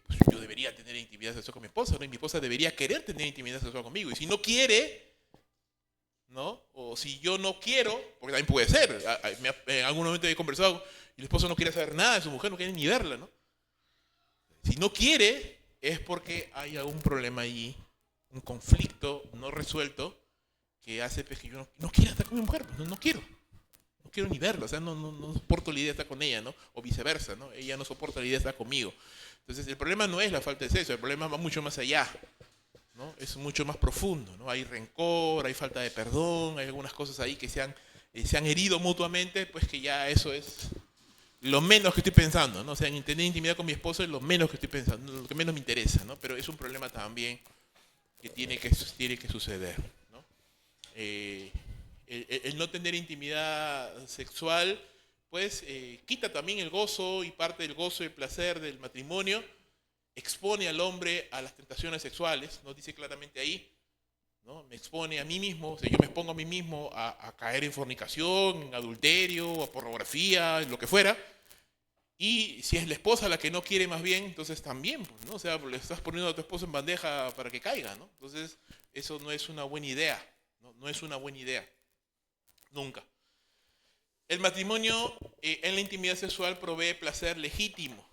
pues yo debería tener intimidad sexual con mi esposa, ¿no? Y mi esposa debería querer tener intimidad sexual conmigo. Y si no quiere, ¿no? O si yo no quiero, porque también puede ser, en algún momento he conversado y el esposo no quiere saber nada de su mujer, no quiere ni verla, ¿no? Si no quiere, es porque hay algún problema allí, un conflicto no resuelto, que hace pues, que yo no quiera estar con mi mujer, pues, no quiero. No quiero ni verla, o sea, no soporto la idea de estar con ella, ¿no? O viceversa, ¿no? Ella no soporta la idea de estar conmigo. Entonces, el problema no es la falta de sexo, el problema va mucho más allá, ¿no? Es mucho más profundo, ¿no? Hay rencor, hay falta de perdón, hay algunas cosas ahí que se han herido mutuamente, pues que ya eso es lo menos que estoy pensando, ¿no? O sea, en tener intimidad con mi esposo es lo menos que estoy pensando, lo que menos me interesa, ¿no? Pero es un problema también que tiene que suceder, ¿no? El no tener intimidad sexual, pues quita también el gozo y parte del gozo y el placer del matrimonio, expone al hombre a las tentaciones sexuales, ¿no? Dice claramente ahí, ¿no? Me expone a mí mismo, o sea, yo me expongo a mí mismo a caer en fornicación, en adulterio, a pornografía, en lo que fuera. Y si es la esposa la que no quiere más bien, entonces también, pues, ¿no? O sea, le estás poniendo a tu esposo en bandeja para que caiga, ¿no? Entonces, eso no es una buena idea, ¿no? No es una buena idea, nunca. El matrimonio en la intimidad sexual provee placer legítimo,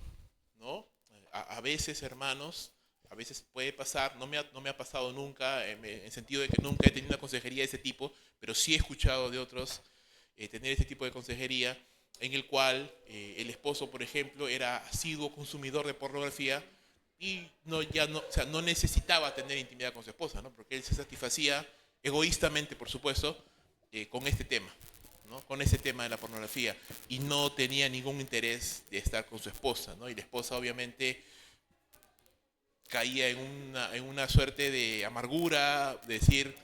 ¿no? A veces, hermanos, a veces puede pasar, no me ha pasado nunca, en el sentido de que nunca he tenido una consejería de ese tipo, pero sí he escuchado de otros tener ese tipo de consejería en el cual el esposo, por ejemplo, era asiduo consumidor de pornografía y o sea, no necesitaba tener intimidad con su esposa, ¿no? Porque él se satisfacía egoístamente, por supuesto, con este tema, ¿no? Con ese tema de la pornografía y no tenía ningún interés de estar con su esposa, ¿no? Y la esposa obviamente caía en una suerte de amargura, de decir,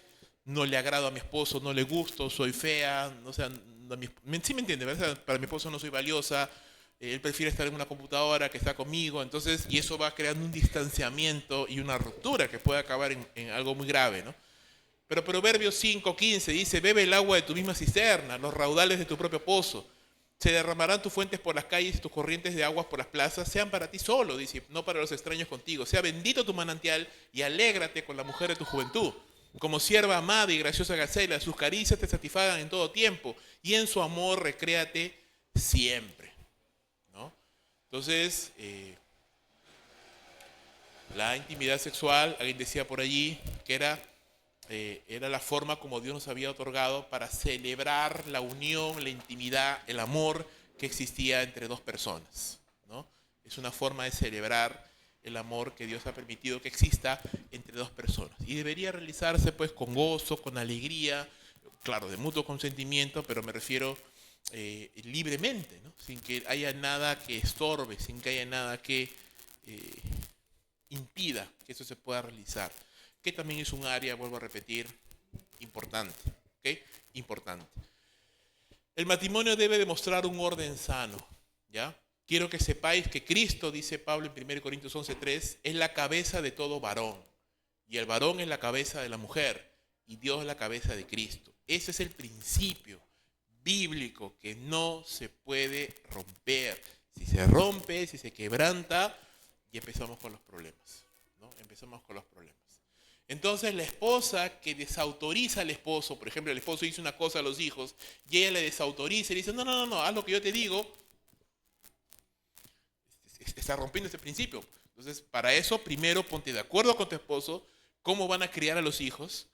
no le agrado a mi esposo, no le gusto, soy fea, o sea, sí me entiende, ¿verdad? Para mi esposo no soy valiosa, él prefiere estar en una computadora que está conmigo, entonces, y eso va creando un distanciamiento y una ruptura que puede acabar en algo muy grave, ¿no? Pero Proverbios 5:15 dice, bebe el agua de tu misma cisterna, los raudales de tu propio pozo. Se derramarán tus fuentes por las calles y tus corrientes de aguas por las plazas, sean para ti solo, dice, no para los extraños contigo. Sea bendito tu manantial y alégrate con la mujer de tu juventud. Como sierva amada y graciosa Gacela, sus caricias te satisfagan en todo tiempo y en su amor recréate siempre, ¿no? Entonces, la intimidad sexual, alguien decía por allí que era la forma como Dios nos había otorgado para celebrar la unión, la intimidad, el amor que existía entre dos personas, ¿no? Es una forma de celebrar el amor que Dios ha permitido que exista entre dos personas. Y debería realizarse pues con gozo, con alegría, claro, de mutuo consentimiento, pero me refiero libremente, ¿no? Sin que haya nada que estorbe, sin que haya nada que impida que eso se pueda realizar, que también es un área, vuelvo a repetir, importante, ¿ok? Importante. El matrimonio debe demostrar un orden sano, ¿ya? Quiero que sepáis que Cristo, dice Pablo en 1 Corintios 11:3, es la cabeza de todo varón, y el varón es la cabeza de la mujer, y Dios es la cabeza de Cristo. Ese es el principio bíblico que no se puede romper. Si se rompe, si se quebranta, y empezamos con los problemas, ¿no? Empezamos con los problemas. Entonces la esposa que desautoriza al esposo, por ejemplo, el esposo dice una cosa a los hijos y ella le desautoriza y le dice, no, haz lo que yo te digo, está rompiendo ese principio. Entonces, para eso, primero ponte de acuerdo con tu esposo, cómo van a criar a los hijos,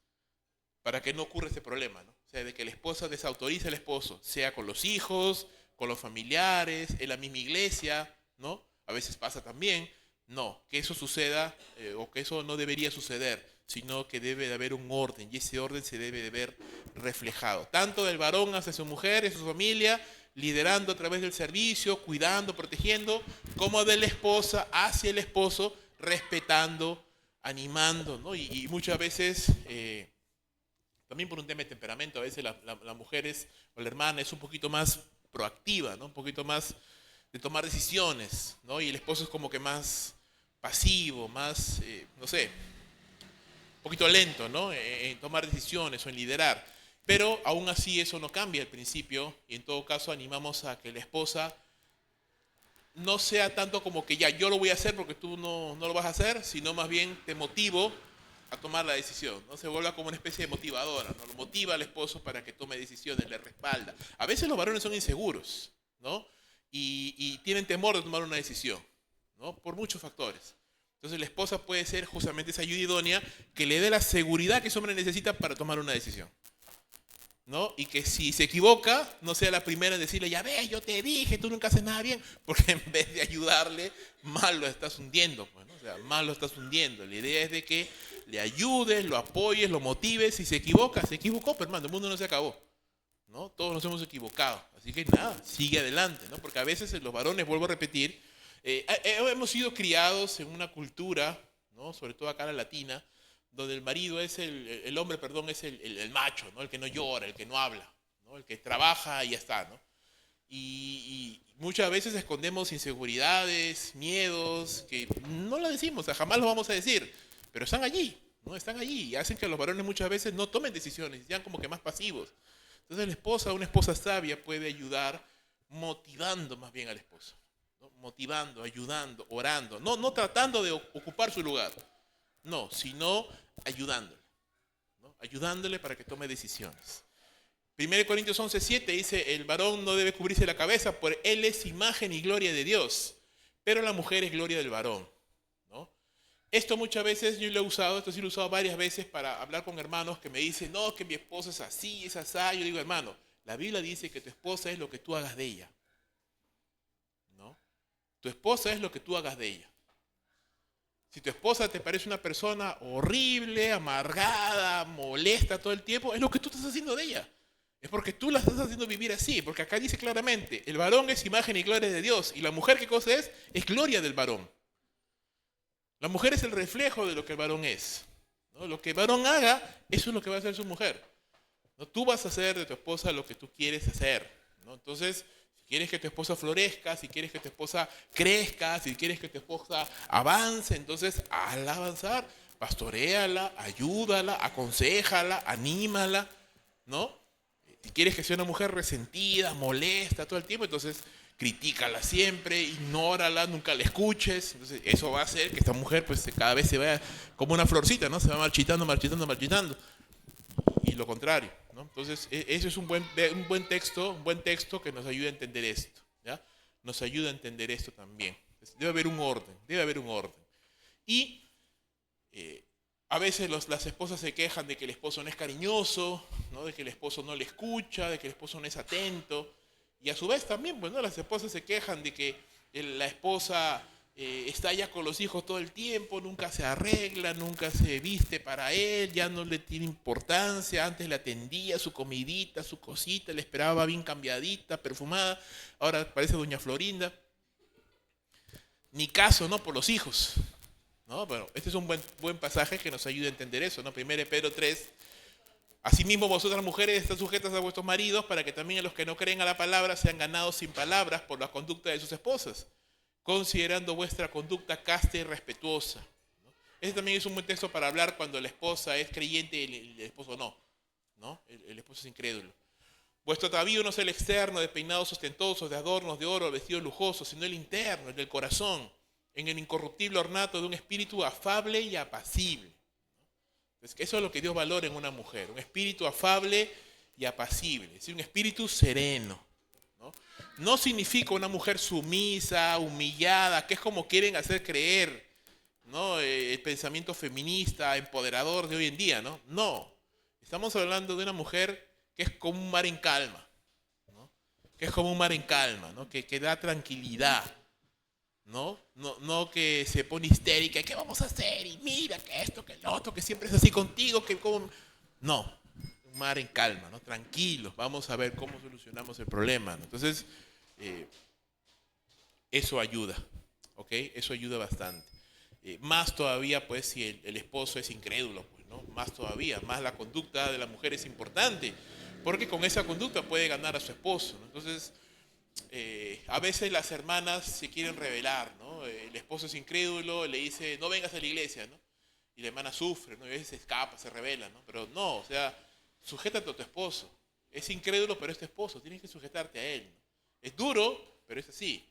para que no ocurra ese problema, ¿no? O sea, de que la esposa desautorice al esposo, sea con los hijos, con los familiares, en la misma iglesia, ¿no? A veces pasa también. No, que eso suceda o que eso no debería suceder, sino que debe de haber un orden, y ese orden se debe de ver reflejado, tanto del varón hacia su mujer y su familia, liderando a través del servicio, cuidando, protegiendo, como de la esposa hacia el esposo, respetando, animando, ¿no? Y muchas veces, también por un tema de temperamento, a veces la mujer o la hermana es un poquito más proactiva, ¿no? Un poquito más de tomar decisiones, ¿no? Y el esposo es como que más pasivo, más, no sé, un poquito lento, ¿no? En tomar decisiones o en liderar. Pero aún así eso no cambia al principio, y en todo caso animamos a que la esposa no sea tanto como que ya yo lo voy a hacer porque tú no lo vas a hacer, sino más bien te motivo a tomar la decisión, ¿no? Se vuelva como una especie de motivadora, ¿no? Lo motiva al esposo para que tome decisiones, le respalda. A veces los varones son inseguros, ¿no? Y tienen temor de tomar una decisión, ¿no? Por muchos factores. Entonces la esposa puede ser justamente esa ayuda idónea que le dé la seguridad que ese hombre necesita para tomar una decisión, ¿no? Y que si se equivoca, no sea la primera en decirle, ya ves, yo te dije, tú nunca haces nada bien, porque en vez de ayudarle, mal lo estás hundiendo, pues, ¿no? O sea, mal lo estás hundiendo. La idea es de que le ayudes, lo apoyes, lo motives. Si se equivoca, se equivocó, pero hermano, el mundo no se acabó, ¿no? Todos nos hemos equivocado, así que nada, sigue adelante, ¿no? Porque a veces los varones, vuelvo a repetir, hemos sido criados en una cultura, ¿no? Sobre todo acá en la latina, donde el marido es el hombre, perdón, es el macho, ¿no? El que no llora, el que no habla, ¿no? El que trabaja y ya está, ¿no? Y muchas veces escondemos inseguridades, miedos, que no lo decimos, o sea, jamás lo vamos a decir, pero están allí, ¿no? Están allí y hacen que los varones muchas veces no tomen decisiones, sean como que más pasivos. Entonces una esposa sabia puede ayudar motivando más bien al esposo, ¿no? Motivando, ayudando, orando, no tratando de ocupar su lugar, no, sino ayudándole, ¿no? Ayudándole para que tome decisiones. 1 Corintios 11:7 dice, el varón no debe cubrirse la cabeza, porque él es imagen y gloria de Dios, pero la mujer es gloria del varón, ¿no? Esto muchas veces yo lo he usado, esto sí lo he usado varias veces para hablar con hermanos que me dicen, no, que mi esposa es así, es así. Yo digo, hermano, la Biblia dice que tu esposa es lo que tú hagas de ella, ¿no? Tu esposa es lo que tú hagas de ella. Si tu esposa te parece una persona horrible, amargada, molesta todo el tiempo, es lo que tú estás haciendo de ella. Es porque tú la estás haciendo vivir así, porque acá dice claramente, el varón es imagen y gloria de Dios, y la mujer, ¿qué cosa es? Es gloria del varón. La mujer es el reflejo de lo que el varón es, ¿no? Lo que el varón haga, eso es lo que va a hacer su mujer, ¿no? Tú vas a hacer de tu esposa lo que tú quieres hacer, ¿no? Entonces, si quieres que tu esposa florezca, si quieres que tu esposa crezca, si quieres que tu esposa avance, entonces hazla avanzar, pastoréala, ayúdala, aconséjala, anímala, ¿no? Si quieres que sea una mujer resentida, molesta todo el tiempo, entonces critícala siempre, ignórala, nunca la escuches. Entonces eso va a hacer que esta mujer pues cada vez se vea como una florcita, ¿no? Se va marchitando, marchitando, marchitando. Y lo contrario, ¿no? Entonces eso es un buen texto que nos ayuda a entender esto, ¿ya? Nos ayuda a entender esto también. Debe haber un orden, debe haber un orden. Y a veces las esposas se quejan de que el esposo no es cariñoso, ¿no? De que el esposo no le escucha, de que el esposo no es atento. Y a su vez también, pues, ¿no? Las esposas se quejan de que la esposa está ya con los hijos todo el tiempo, nunca se arregla, nunca se viste para él, ya no le tiene importancia, antes le atendía su comidita, su cosita, le esperaba bien cambiadita, perfumada, ahora parece doña Florinda. Ni caso, ¿no? Por los hijos, ¿no? Bueno, este es un buen pasaje que nos ayuda a entender eso, ¿no? 1 Pedro 3. Asimismo, vosotras mujeres están sujetas a vuestros maridos para que también a los que no creen a la palabra sean ganados sin palabras por la conducta de sus esposas, considerando vuestra conducta casta y respetuosa, ¿no? Este también es un buen texto para hablar cuando la esposa es creyente y el esposo no, ¿no? El esposo es incrédulo. Vuestro atavío no es el externo, de peinados ostentosos, de adornos de oro, vestidos lujosos, sino el interno, el del corazón, en el incorruptible ornato de un espíritu afable y apacible. Eso es lo que Dios valora en una mujer, un espíritu afable y apacible, es decir, un espíritu sereno, ¿no? No significa una mujer sumisa, humillada, que es como quieren hacer creer, ¿no? El pensamiento feminista, empoderador de hoy en día, ¿no? No, estamos hablando de una mujer que es como un mar en calma, ¿no? Que es como un mar en calma, ¿no? Que da tranquilidad, No que se pone histérica, ¿qué vamos a hacer? Y mira, que esto, que lo otro, que siempre es así contigo, que como... No, un mar en calma, ¿no? Tranquilos, vamos a ver cómo solucionamos el problema, ¿no? Entonces, eh, eso ayuda, ¿ok? Eso ayuda bastante. Más todavía, pues, si el esposo es incrédulo, pues, ¿no? Más todavía, más la conducta de la mujer es importante, porque con esa conducta puede ganar a su esposo, ¿no? Entonces, a veces las hermanas se quieren rebelar, ¿no? El esposo es incrédulo, le dice, no vengas a la iglesia, ¿no? Y la hermana sufre, ¿no? Y a veces se escapa, se revela, ¿no? Pero no, o sea, sujétate a tu esposo. Es incrédulo, pero es tu esposo, tienes que sujetarte a él, ¿no? Es duro, pero es así.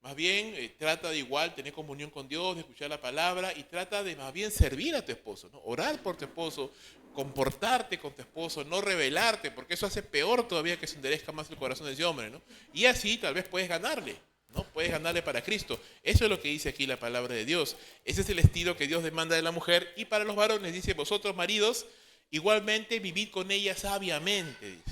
Más bien, trata de igual tener comunión con Dios, de escuchar la palabra y trata de más bien servir a tu esposo, ¿no? Orar por tu esposo, comportarte con tu esposo, no rebelarte, porque eso hace peor todavía que se enderezca más el corazón de ese hombre, ¿no? Y así tal vez puedes ganarle, ¿no? Puedes ganarle para Cristo. Eso es lo que dice aquí la palabra de Dios. Ese es el estilo que Dios demanda de la mujer. Y para los varones dice, vosotros maridos, igualmente vivid con ella sabiamente, dice,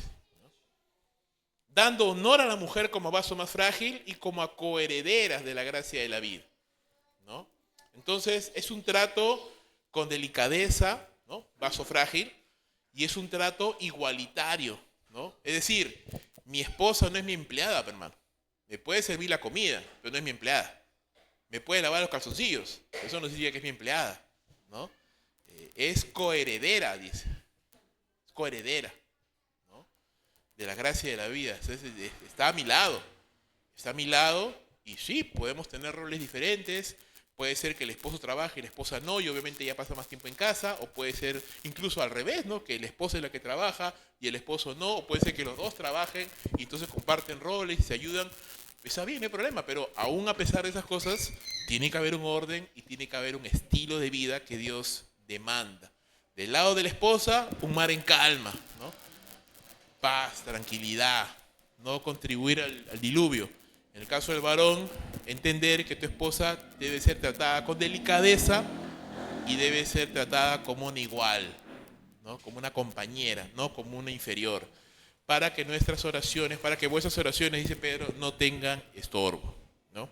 dando honor a la mujer como vaso más frágil y como a coherederas de la gracia de la vida, ¿no? Entonces es un trato con delicadeza, ¿no? Vaso frágil, y es un trato igualitario, ¿no? Es decir, mi esposa no es mi empleada, hermano. Me puede servir la comida, pero no es mi empleada. Me puede lavar los calzoncillos, eso no significa que es mi empleada, ¿no? Es coheredera, dice. Es coheredera de la gracia de la vida. Está a mi lado. Está a mi lado y sí, podemos tener roles diferentes. Puede ser que el esposo trabaje y la esposa no, y obviamente ella pasa más tiempo en casa, o puede ser incluso al revés, ¿no? Que la esposa es la que trabaja y el esposo no, o puede ser que los dos trabajen y entonces comparten roles y se ayudan. Está bien, no hay problema, pero aún a pesar de esas cosas, tiene que haber un orden y tiene que haber un estilo de vida que Dios demanda. Del lado de la esposa, un mar en calma, ¿no? Paz, tranquilidad, no contribuir al diluvio. En el caso del varón, entender que tu esposa debe ser tratada con delicadeza y debe ser tratada como una igual, ¿no? Como una compañera, no como una inferior, para que nuestras oraciones, para que vuestras oraciones, dice Pedro, no tengan estorbo, ¿no?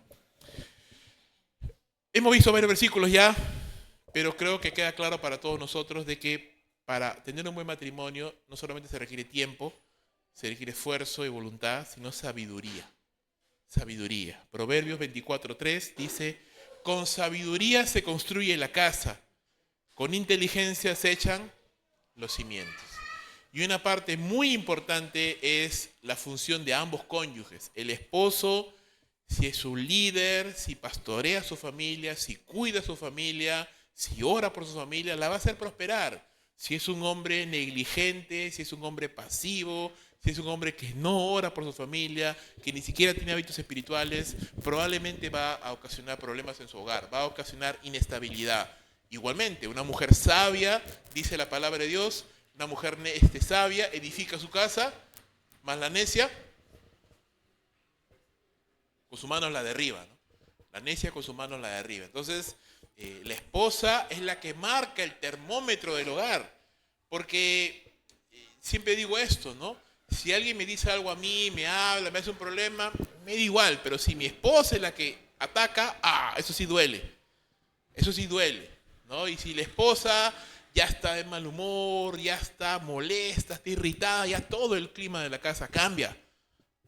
Hemos visto varios versículos ya, pero creo que queda claro para todos nosotros de que para tener un buen matrimonio no solamente se requiere tiempo, se requiere esfuerzo y voluntad, sino sabiduría. Sabiduría. Proverbios 24:3 dice, con sabiduría se construye la casa, con inteligencia se echan los cimientos. Y una parte muy importante es la función de ambos cónyuges. El esposo, si es un líder, si pastorea a su familia, si cuida a su familia, si ora por su familia, la va a hacer prosperar. Si es un hombre negligente, si es un hombre pasivo, si es un hombre que no ora por su familia, que ni siquiera tiene hábitos espirituales, probablemente va a ocasionar problemas en su hogar, va a ocasionar inestabilidad. Igualmente, una mujer sabia, dice la palabra de Dios, una mujer sabia edifica su casa, más la necia con su mano la derriba, ¿no? La necia con su mano la derriba. Entonces, la esposa es la que marca el termómetro del hogar. Porque siempre digo esto, ¿no? Si alguien me dice algo a mí, me habla, me hace un problema, me da igual. Pero si mi esposa es la que ataca, eso sí duele. Eso sí duele, ¿no? Y si la esposa ya está de mal humor, ya está molesta, está irritada, ya todo el clima de la casa cambia,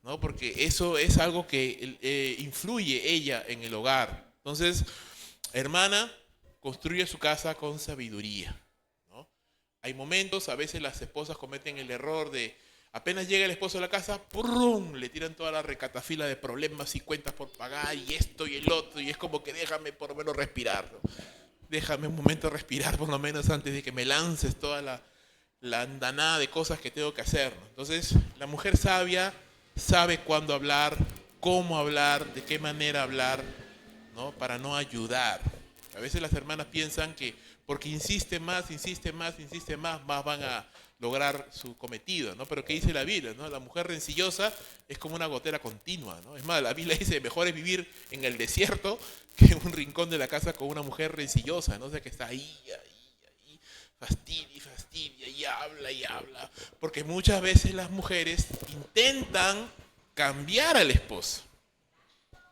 ¿no? Porque eso es algo que influye ella en el hogar. Entonces, hermana, construye su casa con sabiduría, ¿no? Hay momentos, a veces las esposas cometen el error de, apenas llega el esposo a la casa, ¡prum!, le tiran toda la recatafila de problemas y cuentas por pagar y esto y el otro, y es como que déjame por lo menos respirar, ¿no? Déjame un momento respirar por lo menos antes de que me lances toda la andanada de cosas que tengo que hacer, ¿no? Entonces, la mujer sabia sabe cuándo hablar, cómo hablar, de qué manera hablar, ¿no? Para no ayudar. A veces las hermanas piensan que porque insiste más, más van a lograr su cometido, ¿no? Pero ¿qué dice la Biblia, no? La mujer rencillosa es como una gotera continua, ¿no? Es más, la Biblia dice, mejor es vivir en el desierto que en un rincón de la casa con una mujer rencillosa, ¿no? O sea, que está ahí, fastidia, y habla. Porque muchas veces las mujeres intentan cambiar al esposo.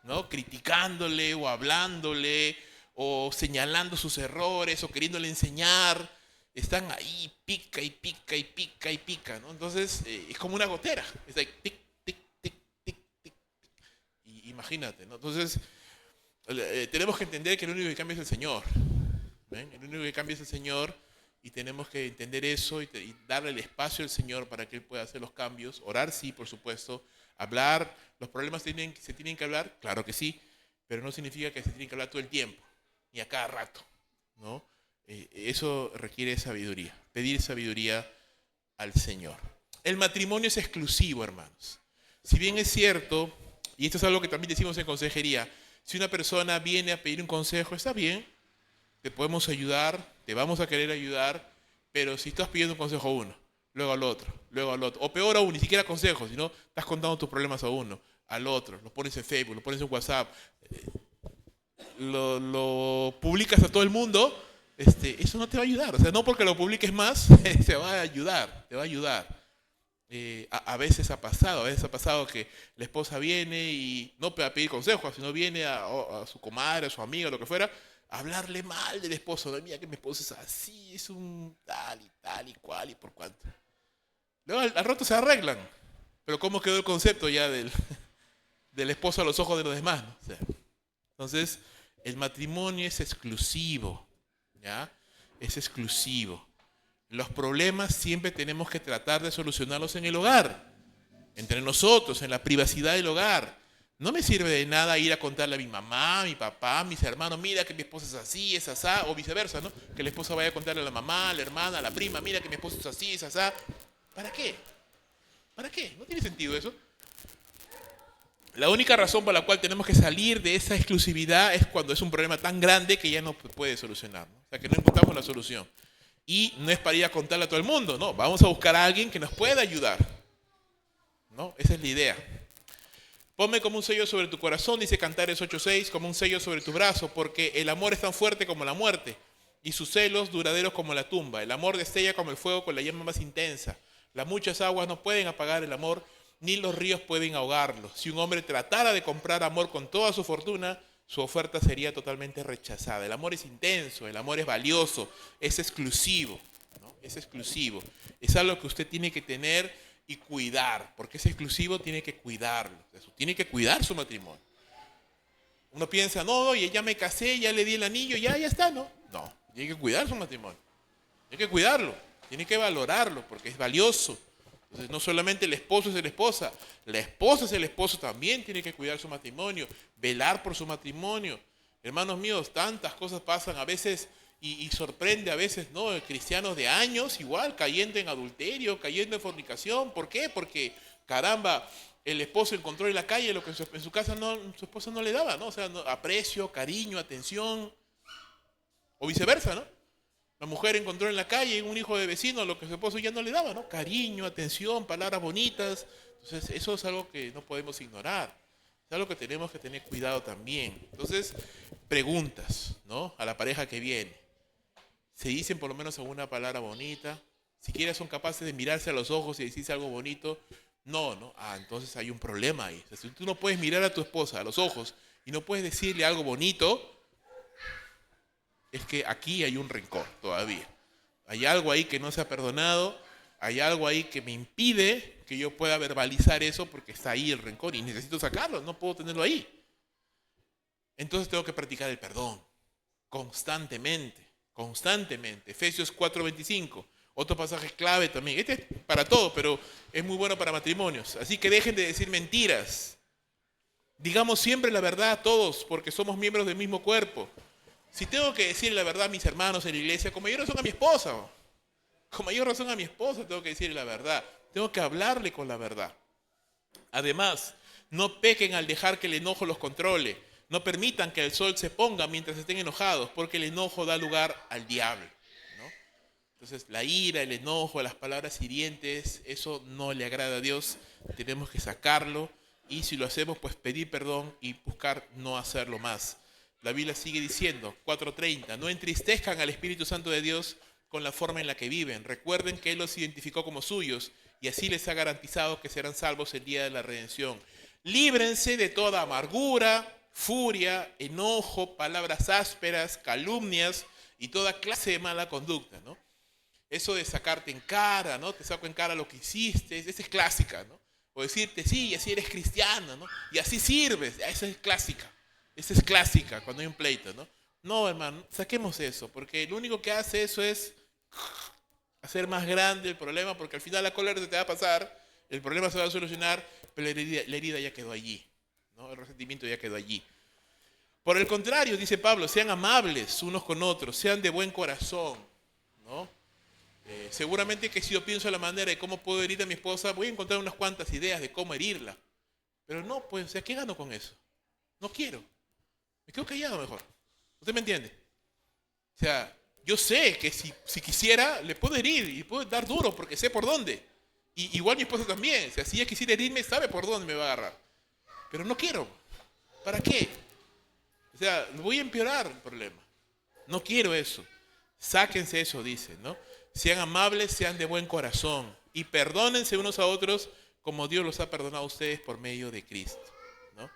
¿no? Criticándole o hablándole o señalando sus errores o queriéndole enseñar. Están ahí, pica y pica y pica y pica, ¿no? Entonces es como una gotera. Es like, tic, tic, tic, tic, tic. Y imagínate, ¿no? Entonces tenemos que entender que el único que cambia es el Señor. ¿Ven? El único que cambia es el Señor y tenemos que entender eso y darle el espacio al Señor para que Él pueda hacer los cambios. Orar, sí, por supuesto. Hablar, los problemas se tienen que hablar, claro que sí, pero no significa que se tienen que hablar todo el tiempo, ni a cada rato, ¿no? Eso requiere sabiduría, pedir sabiduría al Señor. El matrimonio es exclusivo, hermanos. Si bien es cierto, y esto es algo que también decimos en consejería, si una persona viene a pedir un consejo, está bien, te podemos ayudar, te vamos a querer ayudar, pero si estás pidiendo un consejo a uno, luego al otro, o peor aún, ni siquiera consejos, sino estás contando tus problemas a uno, al otro, lo pones en Facebook, lo pones en WhatsApp, lo publicas a todo el mundo, eso no te va a ayudar. O sea, no porque lo publiques más, te va a ayudar, te va a ayudar. A veces ha pasado que la esposa viene y no para pedir consejos, sino viene a su comadre, a su amiga, lo que fuera, a hablarle mal del esposo. No, mira que mi esposo es así, es un tal y cual y por cuanto. Luego al rato se arreglan. Pero ¿cómo quedó el concepto ya del esposo a los ojos de los demás? ¿No? O sea, entonces, el matrimonio es exclusivo, ¿ya? Es exclusivo. Los problemas siempre tenemos que tratar de solucionarlos en el hogar, entre nosotros, en la privacidad del hogar. No me sirve de nada ir a contarle a mi mamá, a mi papá, a mis hermanos, mira que mi esposa es así, es asá, o viceversa, ¿no? Que la esposa vaya a contarle a la mamá, a la hermana, a la prima, mira que mi esposo es así, es asá. ¿Para qué? ¿Para qué? No tiene sentido eso. La única razón por la cual tenemos que salir de esa exclusividad es cuando es un problema tan grande que ya no puede solucionar, ¿no? O sea, que no encontramos la solución. Y no es para ir a contarle a todo el mundo, no. Vamos a buscar a alguien que nos pueda ayudar, ¿no? Esa es la idea. Ponme como un sello sobre tu corazón, dice Cantares 8:6, como un sello sobre tu brazo, porque el amor es tan fuerte como la muerte, y sus celos duraderos como la tumba. El amor destella como el fuego con la llama más intensa. Las muchas aguas no pueden apagar el amor, ni los ríos pueden ahogarlo. Si un hombre tratara de comprar amor con toda su fortuna, su oferta sería totalmente rechazada. El amor es intenso, el amor es valioso, es exclusivo, ¿no? Es exclusivo. Es algo que usted tiene que tener y cuidar, porque es exclusivo, tiene que cuidarlo. Tiene que cuidar su matrimonio. Uno piensa, no, ya me casé, ya le di el anillo, ya está, ¿no? No, tiene que cuidar su matrimonio. Tiene que cuidarlo, tiene que valorarlo, porque es valioso. Entonces, no solamente el esposo es la esposa es el esposo, también tiene que cuidar su matrimonio, velar por su matrimonio. Hermanos míos, tantas cosas pasan a veces y sorprende a veces, ¿no? Cristianos de años igual, cayendo en adulterio, cayendo en fornicación. ¿Por qué? Porque, caramba, el esposo encontró en la calle lo que en su casa su esposa no le daba, ¿no? O sea, aprecio, cariño, atención, o viceversa, ¿no? La mujer encontró en la calle un hijo de vecino lo que su esposo ya no le daba, ¿no? Cariño, atención, palabras bonitas. Entonces, eso es algo que no podemos ignorar. Es algo que tenemos que tener cuidado también. Entonces, preguntas, ¿no? A la pareja que viene. Se dicen por lo menos alguna palabra bonita. Siquiera son capaces de mirarse a los ojos y decirse algo bonito. No, ¿no? Entonces hay un problema ahí. O sea, si tú no puedes mirar a tu esposa a los ojos y no puedes decirle algo bonito, es que aquí hay un rencor todavía. Hay algo ahí que no se ha perdonado, hay algo ahí que me impide que yo pueda verbalizar eso porque está ahí el rencor y necesito sacarlo, no puedo tenerlo ahí. Entonces tengo que practicar el perdón constantemente, constantemente. Efesios 4:25, otro pasaje clave también. Este es para todo, pero es muy bueno para matrimonios. Así que dejen de decir mentiras. Digamos siempre la verdad a todos porque somos miembros del mismo cuerpo. Si tengo que decir la verdad a mis hermanos en la iglesia, con mayor razón a mi esposa. Con mayor razón a mi esposa tengo que decirle la verdad. Tengo que hablarle con la verdad. Además, no pequen al dejar que el enojo los controle. No permitan que el sol se ponga mientras estén enojados, porque el enojo da lugar al diablo, ¿no? Entonces, la ira, el enojo, las palabras hirientes, eso no le agrada a Dios. Tenemos que sacarlo y si lo hacemos, pues pedir perdón y buscar no hacerlo más. La Biblia sigue diciendo, 4:30, no entristezcan al Espíritu Santo de Dios con la forma en la que viven. Recuerden que Él los identificó como suyos y así les ha garantizado que serán salvos el día de la redención. Líbrense de toda amargura, furia, enojo, palabras ásperas, calumnias y toda clase de mala conducta, ¿no? Eso de sacarte en cara, ¿no? Te saco en cara lo que hiciste, esa es clásica, ¿no? O decirte, sí, así eres cristiano, ¿no? Y así sirves, esa es clásica. Esa es clásica cuando hay un pleito, ¿no? No, hermano, saquemos eso, porque lo único que hace eso es hacer más grande el problema, porque al final la cólera se te va a pasar, el problema se va a solucionar, pero la herida ya quedó allí, ¿no? El resentimiento ya quedó allí. Por el contrario, dice Pablo, sean amables unos con otros, sean de buen corazón, ¿no? Seguramente que si yo pienso en la manera de cómo puedo herir a mi esposa, voy a encontrar unas cuantas ideas de cómo herirla. Pero no, pues, o sea, ¿qué gano con eso? No quiero. Me quedo callado mejor. ¿Usted me entiende? O sea, yo sé que si quisiera, le puedo herir y puedo dar duro porque sé por dónde. Y igual mi esposa también. O sea, si ella quisiera herirme, sabe por dónde me va a agarrar. Pero no quiero. ¿Para qué? O sea, voy a empeorar el problema. No quiero eso. Sáquense eso, dice, ¿no? Sean amables, sean de buen corazón y perdónense unos a otros como Dios los ha perdonado a ustedes por medio de Cristo, ¿no?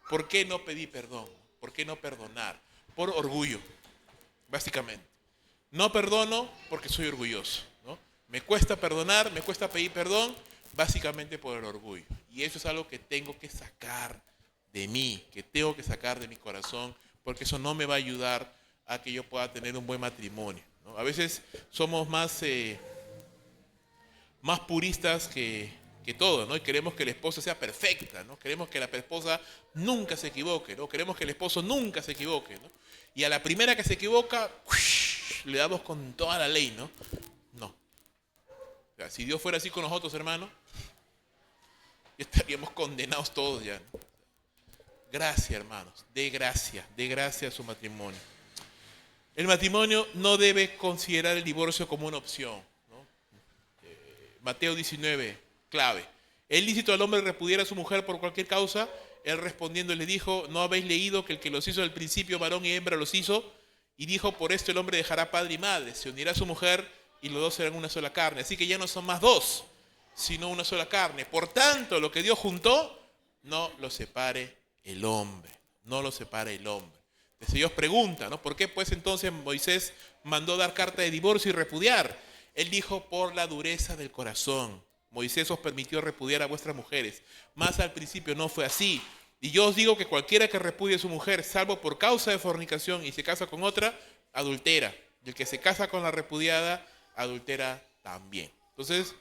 ¿Por qué no pedí perdón? ¿Por qué no perdonar? Por orgullo, básicamente. No perdono porque soy orgulloso, ¿no? Me cuesta perdonar, me cuesta pedir perdón, básicamente por el orgullo. Y eso es algo que tengo que sacar de mí, que tengo que sacar de mi corazón, porque eso no me va a ayudar a que yo pueda tener un buen matrimonio, ¿no? A veces somos más puristas que todo, ¿no? Y queremos que la esposa sea perfecta, ¿no? Queremos que la esposa nunca se equivoque, ¿no? Queremos que el esposo nunca se equivoque, ¿no? Y a la primera que se equivoca, le damos con toda la ley, ¿no? No. O sea, si Dios fuera así con nosotros, hermano, ya estaríamos condenados todos ya, ¿no? Gracias, hermanos, de gracia a su matrimonio. El matrimonio no debe considerar el divorcio como una opción, ¿no? Mateo 19, clave. ¿Es lícito al hombre repudiar a su mujer por cualquier causa? Él respondiendo le dijo, ¿no habéis leído que el que los hizo al principio, varón y hembra, los hizo? Y dijo, por esto el hombre dejará padre y madre, se unirá a su mujer y los dos serán una sola carne. Así que ya no son más dos, sino una sola carne. Por tanto, lo que Dios juntó, no lo separe el hombre. No lo separe el hombre. Entonces Dios pregunta, ¿no? ¿Por qué pues entonces Moisés mandó dar carta de divorcio y repudiar? Él dijo, por la dureza del corazón. Moisés os permitió repudiar a vuestras mujeres. Más al principio no fue así. Y yo os digo que cualquiera que repudie a su mujer, salvo por causa de fornicación y se casa con otra, adultera. Y el que se casa con la repudiada, adultera también. Entonces,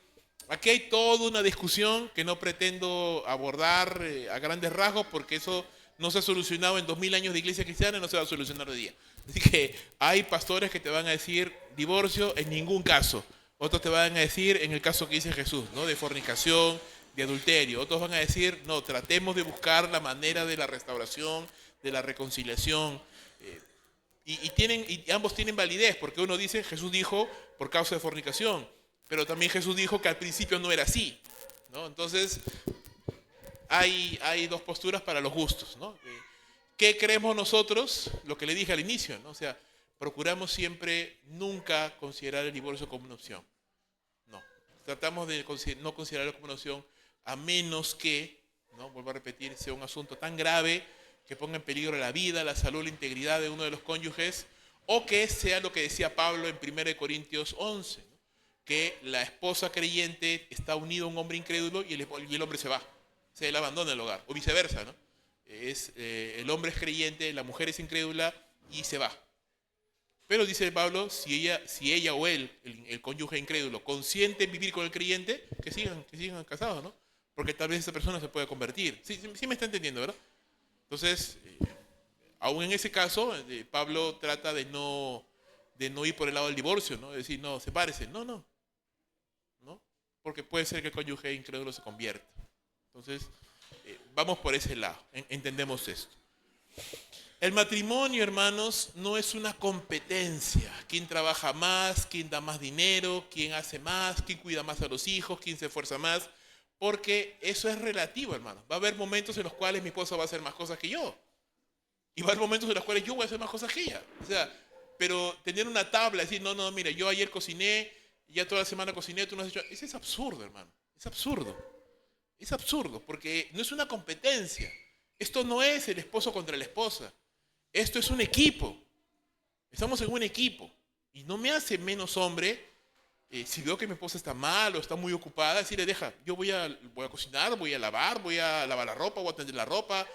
aquí hay toda una discusión que no pretendo abordar a grandes rasgos porque eso no se ha solucionado en 2000 años de iglesia cristiana y no se va a solucionar hoy día. Así que hay pastores que te van a decir divorcio en ningún caso. Otros te van a decir en el caso que dice Jesús, ¿no? De fornicación, de adulterio. Otros van a decir, no, tratemos de buscar la manera de la restauración, de la reconciliación. Y ambos tienen validez, porque uno dice, Jesús dijo por causa de fornicación, pero también Jesús dijo que al principio no era así, ¿no? Entonces, hay dos posturas para los gustos, ¿no? ¿Qué creemos nosotros? Lo que le dije al inicio, ¿no? O sea, procuramos siempre nunca considerar el divorcio como una opción. No, tratamos de no considerarlo como una opción a menos que, ¿no? Vuelvo a repetir, sea un asunto tan grave que ponga en peligro la vida, la salud, la integridad de uno de los cónyuges, o que sea lo que decía Pablo en 1 Corintios 11, ¿no? Que la esposa creyente está unida a un hombre incrédulo y el hombre se va, él abandona el hogar, o viceversa, ¿no? El hombre es creyente, la mujer es incrédula y se va. Pero dice Pablo, si ella o él, el cónyuge incrédulo, consiente en vivir con el creyente, que sigan casados, ¿no? Porque tal vez esa persona se pueda convertir. Sí me está entendiendo, ¿verdad? Entonces, aún en ese caso, Pablo trata de no ir por el lado del divorcio, ¿no? Es decir, no, sepárese. No. Porque puede ser que el cónyuge incrédulo se convierta. Entonces, vamos por ese lado. Entendemos esto. El matrimonio, hermanos, no es una competencia. ¿Quién trabaja más? ¿Quién da más dinero? ¿Quién hace más? ¿Quién cuida más a los hijos? ¿Quién se esfuerza más? Porque eso es relativo, hermanos. Va a haber momentos en los cuales mi esposa va a hacer más cosas que yo. Y va a haber momentos en los cuales yo voy a hacer más cosas que ella. O sea, pero tener una tabla, decir, no, mira, yo ayer cociné, ya toda la semana cociné, tú no has hecho. Eso es absurdo, hermano. Es absurdo. Es absurdo, porque no es una competencia. Esto no es el esposo contra la esposa. Esto es un equipo. Estamos en un equipo. Y no me hace menos hombre si veo que mi esposa está mal o está muy ocupada, decirle, deja, yo voy a cocinar, voy a lavar la ropa, voy a tender la ropa,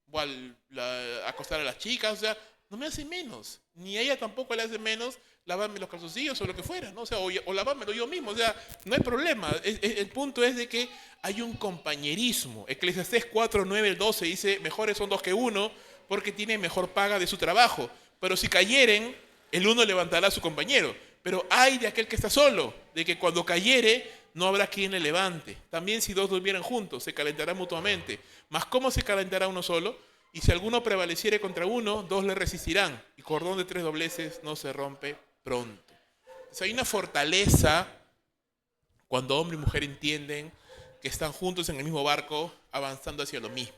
voy a acostar a las chicas, o sea, no me hace menos. Ni a ella tampoco le hace menos lavarme los calzoncillos o lo que fuera, ¿no? O sea, o lavármelo yo mismo, o sea, no hay problema. El punto es de que hay un compañerismo. Eclesiastés 4:9 al 12 dice, mejores son dos que uno, porque tiene mejor paga de su trabajo. Pero si cayeren, el uno levantará a su compañero. Pero hay de aquel que está solo, de que cuando cayere, no habrá quien le levante. También si dos durmieran juntos, se calentarán mutuamente. Mas ¿cómo se calentará uno solo? Y si alguno prevaleciere contra uno, dos le resistirán. Y cordón de 3 dobleces no se rompe pronto. Entonces hay una fortaleza cuando hombre y mujer entienden que están juntos en el mismo barco, avanzando hacia lo mismo.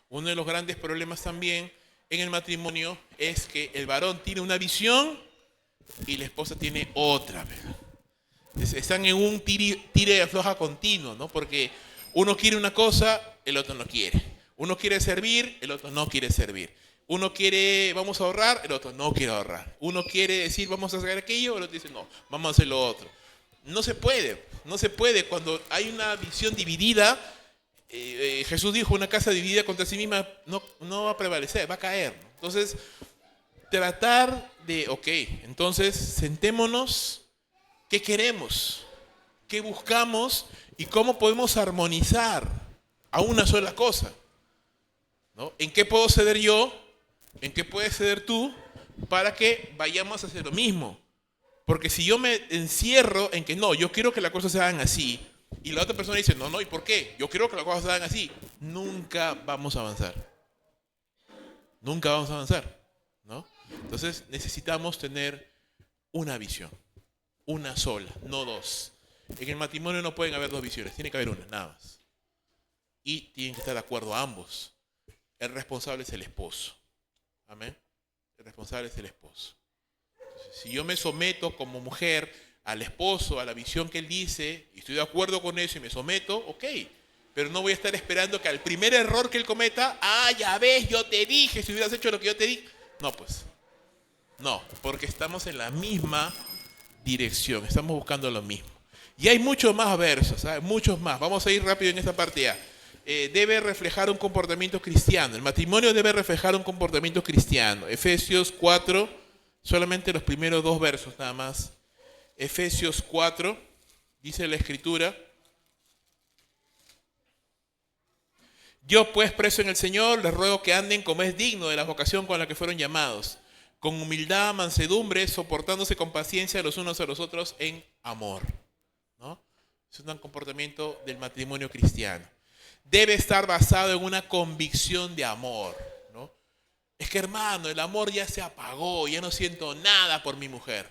Uno de los grandes problemas también en el matrimonio es que el varón tiene una visión y la esposa tiene otra, ¿verdad? Están en un tire y afloja continuo, ¿no? Porque uno quiere una cosa, el otro no quiere. Uno quiere servir, el otro no quiere servir. Uno quiere, vamos a ahorrar, el otro no quiere ahorrar. Uno quiere decir, vamos a hacer aquello, el otro dice, no, vamos a hacer lo otro. No se puede. Cuando hay una visión dividida, Jesús dijo, una casa dividida contra sí misma no va a prevalecer, va a caer. Entonces, tratar de, entonces sentémonos, ¿qué queremos? ¿Qué buscamos? ¿Y cómo podemos armonizar a una sola cosa? ¿No? ¿En qué puedo ceder yo? ¿En qué puedes ceder tú? Para que vayamos a hacer lo mismo. Porque si yo me encierro en que no, yo quiero que las cosas se hagan así, y la otra persona dice, no, ¿y por qué? Yo quiero que las cosas se hagan así, nunca vamos a avanzar. Nunca vamos a avanzar, ¿no? Entonces necesitamos tener una visión, una sola, no dos. En el matrimonio no pueden haber dos visiones, tiene que haber una, nada más. Y tienen que estar de acuerdo ambos. El responsable es el esposo. Amén. El responsable es el esposo. Entonces, si yo me someto como mujer al esposo, a la visión que él dice, y estoy de acuerdo con eso y me someto, ok. Pero no voy a estar esperando que al primer error que él cometa, ya ves, yo te dije, si hubieras hecho lo que yo te dije. No, pues. No, porque estamos en la misma dirección, estamos buscando lo mismo. Y hay muchos más versos, ¿sabes? Muchos más. Vamos a ir rápido en esta parte ya. Debe reflejar un comportamiento cristiano. El matrimonio debe reflejar un comportamiento cristiano. Efesios 4, solamente los primeros 2 versos nada más. Efesios 4, dice la Escritura. Yo pues, preso en el Señor, les ruego que anden como es digno de la vocación con la que fueron llamados, con humildad, mansedumbre, soportándose con paciencia los unos a los otros en amor, ¿no? Es un comportamiento del matrimonio cristiano. Debe estar basado en una convicción de amor, ¿no? Es que, hermano, el amor ya se apagó, ya no siento nada por mi mujer,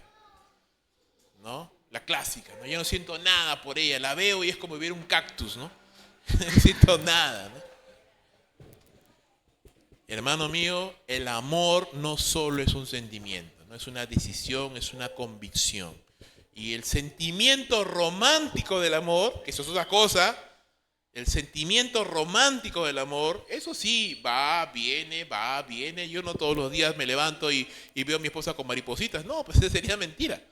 ¿no? La clásica, ¿no? Ya no siento nada por ella, la veo y es como ver un cactus, ¿no? No siento nada, ¿no? Hermano mío, el amor no solo es un sentimiento, no es una decisión, es una convicción. Y el sentimiento romántico del amor, que eso es otra cosa, el sentimiento romántico del amor, eso sí, va, viene. Yo no todos los días me levanto y veo a mi esposa con maripositas. No, pues eso sería mentira.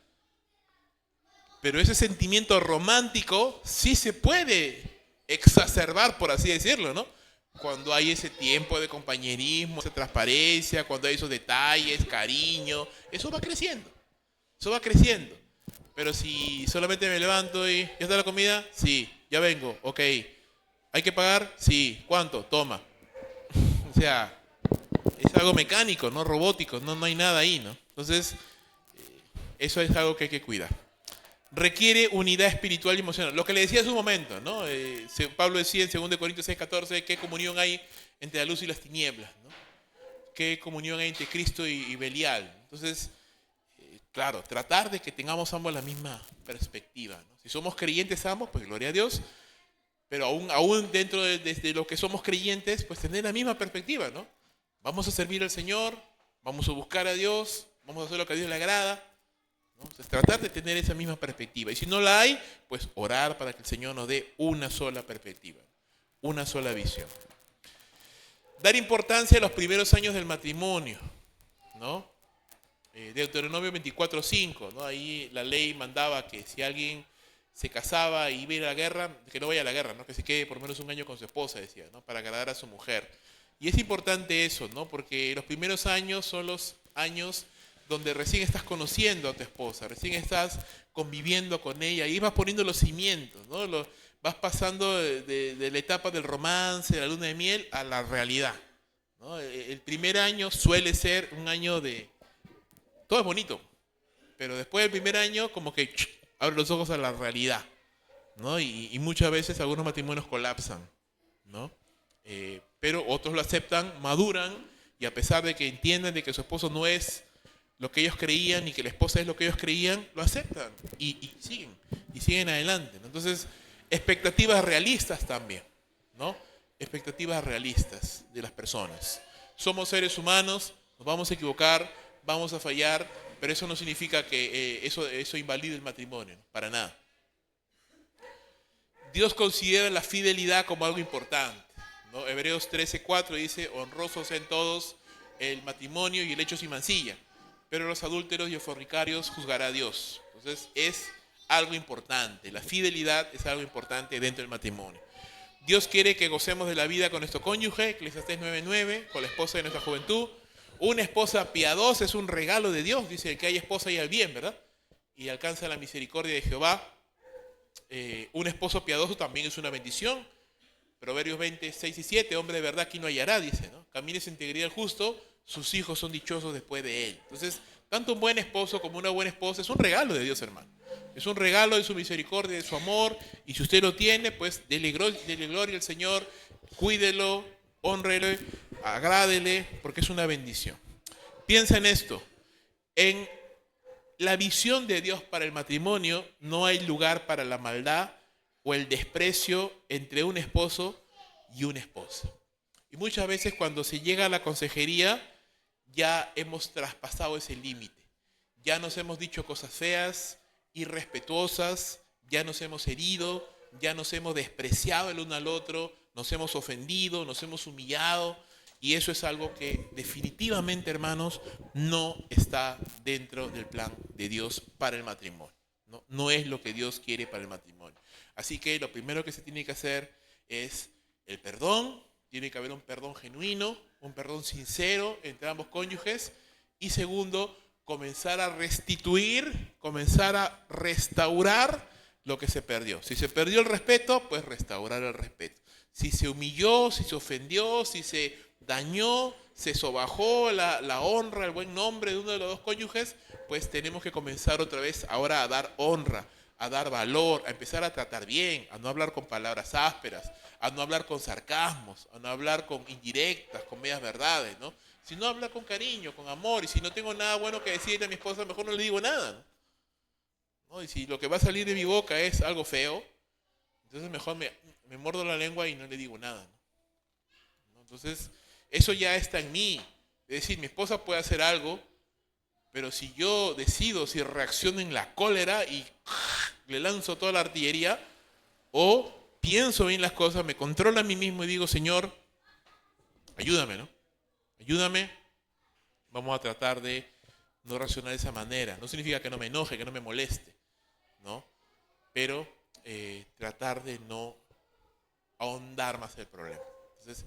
Pero ese sentimiento romántico sí se puede exacerbar, por así decirlo, ¿no? Cuando hay ese tiempo de compañerismo, esa transparencia, cuando hay esos detalles, cariño, eso va creciendo. Eso va creciendo. Pero si solamente me levanto y ¿ya está la comida? Sí, ya vengo, ok. ¿Hay que pagar? Sí. ¿Cuánto? Toma. O sea, es algo mecánico, no robótico, no hay nada ahí, ¿no? Entonces, eso es algo que hay que cuidar. Requiere unidad espiritual y emocional. Lo que le decía hace un momento, ¿no? Pablo decía en 2 Corintios 6:14, ¿qué comunión hay entre la luz y las tinieblas? ¿No? ¿Qué comunión hay entre Cristo y Belial? Entonces, claro, tratar de que tengamos ambos la misma perspectiva, ¿no? Si somos creyentes ambos, pues gloria a Dios, pero aún dentro de lo que somos creyentes, pues tener la misma perspectiva, ¿no? Vamos a servir al Señor, vamos a buscar a Dios, vamos a hacer lo que a Dios le agrada, ¿no? O sea, tratar de tener esa misma perspectiva. Y si no la hay, pues orar para que el Señor nos dé una sola perspectiva, una sola visión. Dar importancia a los primeros años del matrimonio, ¿no? Deuteronomio 24:5, ¿no? Ahí la ley mandaba que si alguien se casaba y iba a ir a la guerra, que no vaya a la guerra, ¿no? Que se quede por lo menos un año con su esposa, decía, ¿no? Para agradar a su mujer. Y es importante eso, ¿no? Porque los primeros años son los años donde recién estás conociendo a tu esposa, recién estás conviviendo con ella y vas poniendo los cimientos, ¿no? Vas pasando de la etapa del romance, de la luna de miel, a la realidad, ¿no? El primer año suele ser un año de... Todo es bonito, pero después del primer año como que abre los ojos a la realidad, ¿no? Y muchas veces algunos matrimonios colapsan, ¿no? Pero otros lo aceptan, maduran, y a pesar de que entienden de que su esposo no es lo que ellos creían y que la esposa es lo que ellos creían, lo aceptan y siguen adelante, ¿no? Entonces, expectativas realistas también, ¿no? Expectativas realistas de las personas. Somos seres humanos, nos vamos a equivocar, vamos a fallar, pero eso no significa que eso invalide el matrimonio, ¿no? Para nada. Dios considera la fidelidad como algo importante, ¿no? Hebreos 13:4 dice, honrosos en todos el matrimonio y el hecho sin mancilla, pero los adúlteros y los fornicarios juzgará a Dios. Entonces es algo importante, la fidelidad es algo importante dentro del matrimonio. Dios quiere que gocemos de la vida con nuestro cónyuge, Eclesiastés 9:9, con la esposa de nuestra juventud. Una esposa piadosa es un regalo de Dios, dice, el que hay esposa y al bien, ¿verdad? Y alcanza la misericordia de Jehová. Un esposo piadoso también es una bendición. Proverbios 20:6-7, hombre de verdad aquí no hallará, dice, ¿no? Camine en integridad el justo, sus hijos son dichosos después de él. Entonces, tanto un buen esposo como una buena esposa es un regalo de Dios, hermano. Es un regalo de su misericordia, de su amor, y si usted lo tiene, pues dele gloria al Señor, cuídelo, hónrele, agrádele, porque es una bendición. Piensa en esto, en la visión de Dios para el matrimonio no hay lugar para la maldad o el desprecio entre un esposo y una esposa. Y muchas veces cuando se llega a la consejería ya hemos traspasado ese límite. Ya nos hemos dicho cosas feas, irrespetuosas, ya nos hemos herido, ya nos hemos despreciado el uno al otro, nos hemos ofendido, nos hemos humillado. Y eso es algo que definitivamente, hermanos, no está dentro del plan de Dios para el matrimonio. No es lo que Dios quiere para el matrimonio. Así que lo primero que se tiene que hacer es el perdón. Tiene que haber un perdón genuino, un perdón sincero entre ambos cónyuges. Y segundo, comenzar a restituir, comenzar a restaurar lo que se perdió. Si se perdió el respeto, pues restaurar el respeto. Si se humilló, si se ofendió, si se dañó, se sobajó la honra, el buen nombre de uno de los dos cónyuges, pues tenemos que comenzar otra vez ahora a dar honra, a dar valor, a empezar a tratar bien, a no hablar con palabras ásperas, a no hablar con sarcasmos, a no hablar con indirectas, con medias verdades, ¿no? Si no habla con cariño, con amor, y si no tengo nada bueno que decirle a mi esposa, mejor no le digo nada, ¿no? Y si lo que va a salir de mi boca es algo feo, entonces mejor me muerdo la lengua y no le digo nada, ¿no? Entonces, eso ya está en mí. Es decir, mi esposa puede hacer algo, pero si yo decido, si reacciono en la cólera y le lanzo toda la artillería, o pienso bien las cosas, me controlo a mí mismo y digo, Señor, ayúdame, ¿no? Ayúdame, vamos a tratar de no reaccionar de esa manera. No significa que no me enoje, que no me moleste, ¿no? Pero tratar de no ahondar más el problema. Entonces,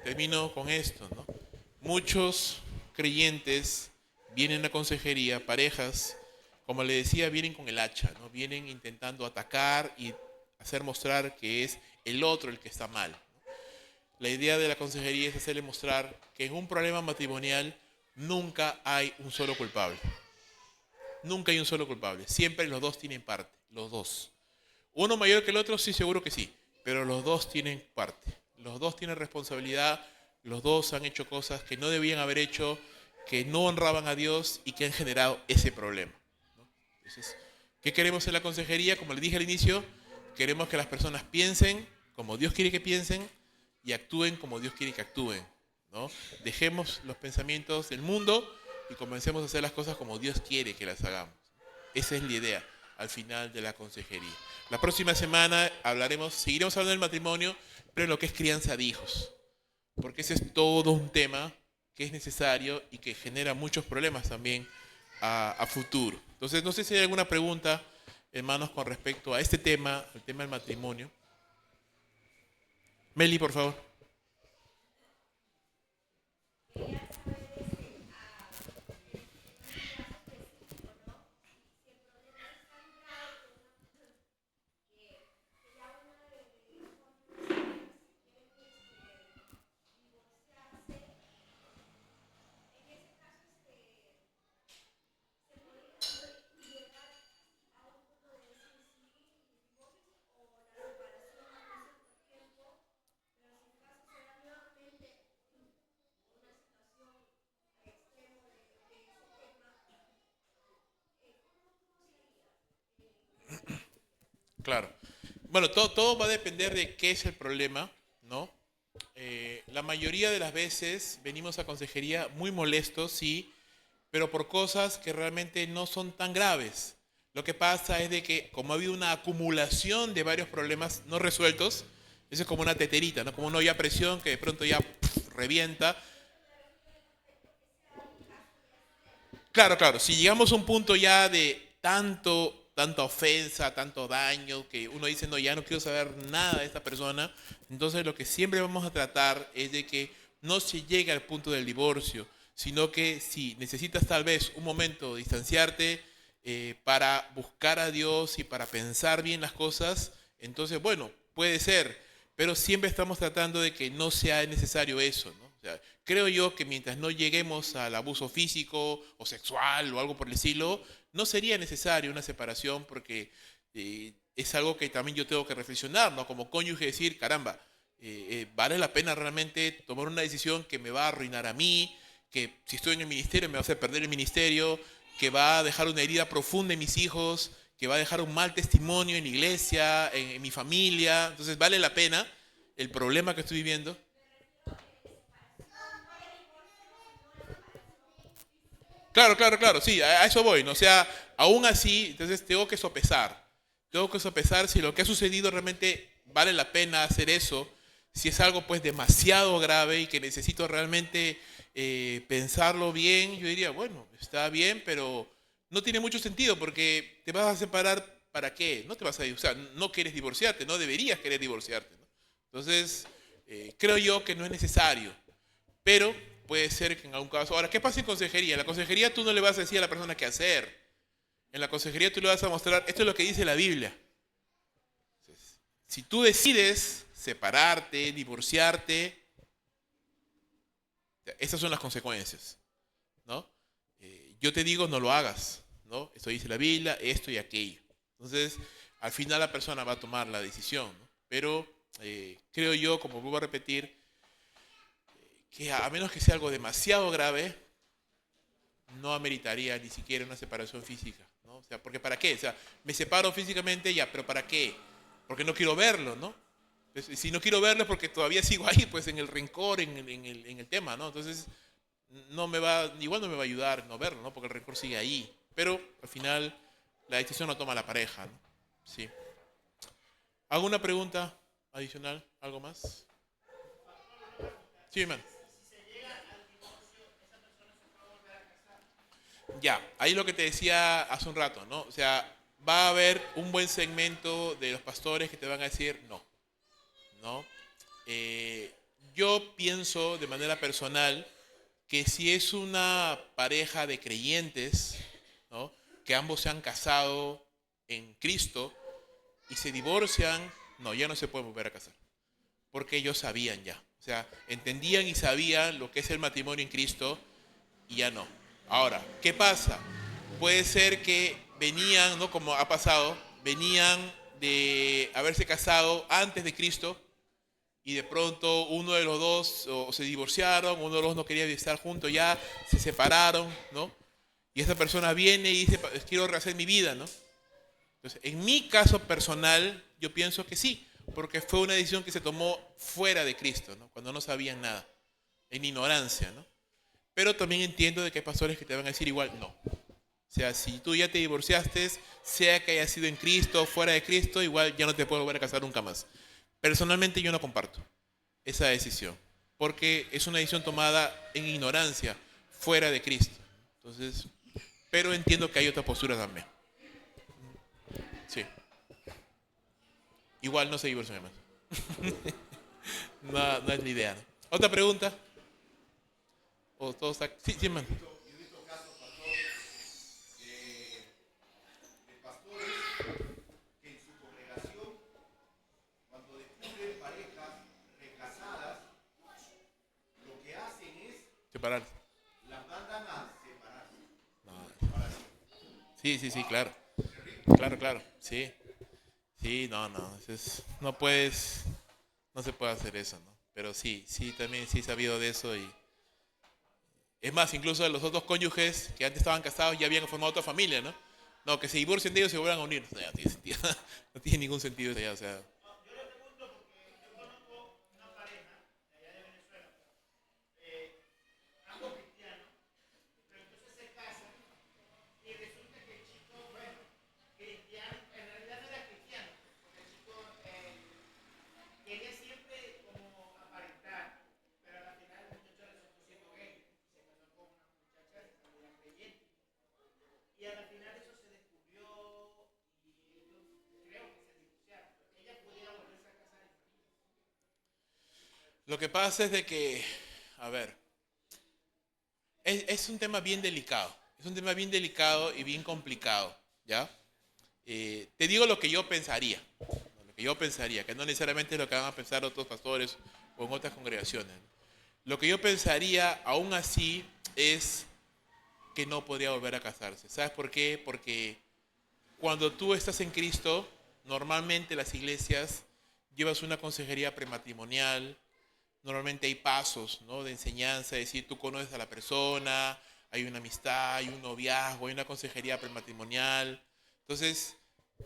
termino con esto, ¿no? Muchos creyentes vienen a consejería, parejas, como le decía, vienen con el hacha, ¿no? Vienen intentando atacar y hacer mostrar que es el otro el que está mal. La idea de la consejería es hacerle mostrar que en un problema matrimonial nunca hay un solo culpable. Nunca hay un solo culpable. Siempre los dos tienen parte, los dos. Uno mayor que el otro, sí, seguro que sí, pero los dos tienen parte. Los dos tienen responsabilidad, los dos han hecho cosas que no debían haber hecho, que no honraban a Dios y que han generado ese problema, ¿no? Entonces, ¿qué queremos en la consejería? Como le dije al inicio, queremos que las personas piensen como Dios quiere que piensen y actúen como Dios quiere que actúen, ¿no? Dejemos los pensamientos del mundo, y comencemos a hacer las cosas como Dios quiere que las hagamos. Esa es la idea al final de la consejería. La próxima semana seguiremos hablando del matrimonio, pero en lo que es crianza de hijos, porque ese es todo un tema que es necesario y que genera muchos problemas también a futuro. Entonces, no sé si hay alguna pregunta, hermanos, con respecto a este tema, el tema del matrimonio. Meli, por favor. Claro. Bueno, todo va a depender de qué es el problema, ¿no? La mayoría de las veces venimos a consejería muy molestos, sí, pero por cosas que realmente no son tan graves. Lo que pasa es de que como ha habido una acumulación de varios problemas no resueltos, eso es como una teterita, ¿no? Como una olla a presión que de pronto ya revienta. Claro, claro, si llegamos a un punto ya de tanta ofensa, tanto daño, que uno dice, no, ya no quiero saber nada de esta persona, entonces lo que siempre vamos a tratar es de que no se llegue al punto del divorcio, sino que si necesitas tal vez un momento distanciarte para buscar a Dios y para pensar bien las cosas, entonces, bueno, puede ser, pero siempre estamos tratando de que no sea necesario eso, ¿no? O sea, creo yo que mientras no lleguemos al abuso físico o sexual o algo por el estilo, no sería necesario una separación porque es algo que también yo tengo que reflexionar, ¿no? Como cónyuge decir, caramba, vale la pena realmente tomar una decisión que me va a arruinar a mí, que si estoy en el ministerio me va a hacer perder el ministerio, que va a dejar una herida profunda en mis hijos, que va a dejar un mal testimonio en la iglesia, en mi familia. Entonces, ¿vale la pena el problema que estoy viviendo? Claro, claro, claro, sí, a eso voy, ¿no? O sea, aún así, entonces tengo que sopesar si lo que ha sucedido realmente vale la pena hacer eso, si es algo pues demasiado grave y que necesito realmente pensarlo bien, yo diría, bueno, está bien, pero no tiene mucho sentido porque te vas a separar, ¿para qué? No te vas a, o sea, no quieres divorciarte, no deberías querer divorciarte, ¿no? Entonces, creo yo que no es necesario. Pero puede ser que en algún caso. Ahora, ¿qué pasa en consejería? En la consejería tú no le vas a decir a la persona qué hacer. En la consejería tú le vas a mostrar, esto es lo que dice la Biblia. Entonces, si tú decides separarte, divorciarte, esas son las consecuencias, ¿no? Yo te digo, no lo hagas, ¿no? Esto dice la Biblia, esto y aquello. Entonces, al final la persona va a tomar la decisión, ¿no? Pero creo yo, como vuelvo a repetir, que a menos que sea algo demasiado grave, no ameritaría ni siquiera una separación física, ¿no? O sea, porque ¿para qué? O sea, me separo físicamente ya, pero ¿para qué? Porque no quiero verlo, ¿no? Pues, si no quiero verlo es porque todavía sigo ahí, pues en el rencor, en el tema, ¿no? Entonces, igual no me va a ayudar no verlo, ¿no? Porque el rencor sigue ahí. Pero al final, la decisión la toma la pareja, ¿no? Sí. ¿Alguna pregunta adicional? ¿Algo más? Sí, man. Ya, ahí lo que te decía hace un rato, ¿no? O sea, va a haber un buen segmento de los pastores que te van a decir no, ¿no? Eh, yo pienso de manera personal que si es una pareja de creyentes, ¿no? Que ambos se han casado en Cristo y se divorcian, no, ya no se pueden volver a casar, porque ellos sabían ya, o sea, entendían y sabían lo que es el matrimonio en Cristo y ya no. Ahora, ¿qué pasa? Puede ser que venían, ¿no? Como ha pasado, venían de haberse casado antes de Cristo y de pronto uno de los dos o se divorciaron, uno de los dos no quería estar juntos ya, se separaron, ¿no? Y esa persona viene y dice, quiero rehacer mi vida, ¿no? Entonces, en mi caso personal, yo pienso que sí, porque fue una decisión que se tomó fuera de Cristo, ¿no? Cuando no sabían nada, en ignorancia, ¿no? Pero también entiendo de que hay pastores que te van a decir igual, no. O sea, si tú ya te divorciaste, sea que haya sido en Cristo o fuera de Cristo, igual ya no te puedo volver a casar nunca más. Personalmente yo no comparto esa decisión, porque es una decisión tomada en ignorancia, fuera de Cristo. Entonces, pero entiendo que hay otra postura también. Sí. Igual no se divorcian más. No, no es la idea, ¿no? ¿Otra pregunta? ¿O todo está...? Sí, sí, man. Separar. No. Sí, sí, sí, claro. Claro, claro. Sí. Sí, no, no. No puedes... No se puede hacer eso, ¿no? Pero sí, sí, también sí he sabido de eso y... Es más, incluso los otros cónyuges que antes estaban casados ya habían formado otra familia, ¿no? No, que se divorcien de ellos y se vuelvan a unir. O sea, ya no tiene sentido. No tiene ningún sentido eso ya, o sea... Lo que pasa es de que, a ver, es un tema bien delicado. Es un tema bien delicado y bien complicado, ¿ya? Te digo lo que yo pensaría. Lo que yo pensaría, que no necesariamente es lo que van a pensar otros pastores o en otras congregaciones. Lo que yo pensaría, aún así, es que no podría volver a casarse. ¿Sabes por qué? Porque cuando tú estás en Cristo, normalmente las iglesias llevas una consejería prematrimonial. Normalmente hay pasos, ¿no?, de enseñanza, es decir, tú conoces a la persona, hay una amistad, hay un noviazgo, hay una consejería prematrimonial. Entonces,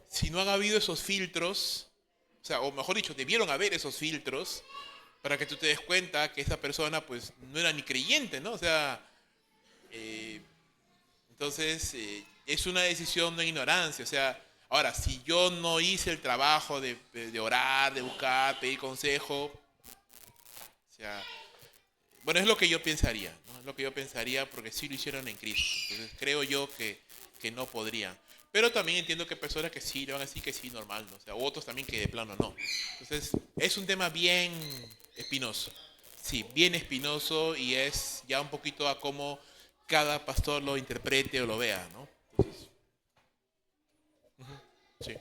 si no han habido esos filtros, o sea, o mejor dicho, debieron haber esos filtros para que tú te des cuenta que esa persona pues no era ni creyente, ¿no? O sea, eh, entonces es una decisión de ignorancia. O sea, ahora, si yo no hice el trabajo de orar, de buscar, pedir consejo, o sea, bueno, es lo que yo pensaría, ¿no? Es lo que yo pensaría porque sí lo hicieron en Cristo. Entonces creo yo que no podrían. Pero también entiendo que hay personas que sí le van a decir que sí, normal, ¿no? O sea, otros también que de plano no. Entonces es un tema bien espinoso. Sí, bien espinoso y es ya un poquito a cómo cada pastor lo interprete o lo vea, ¿no? Entonces, sí,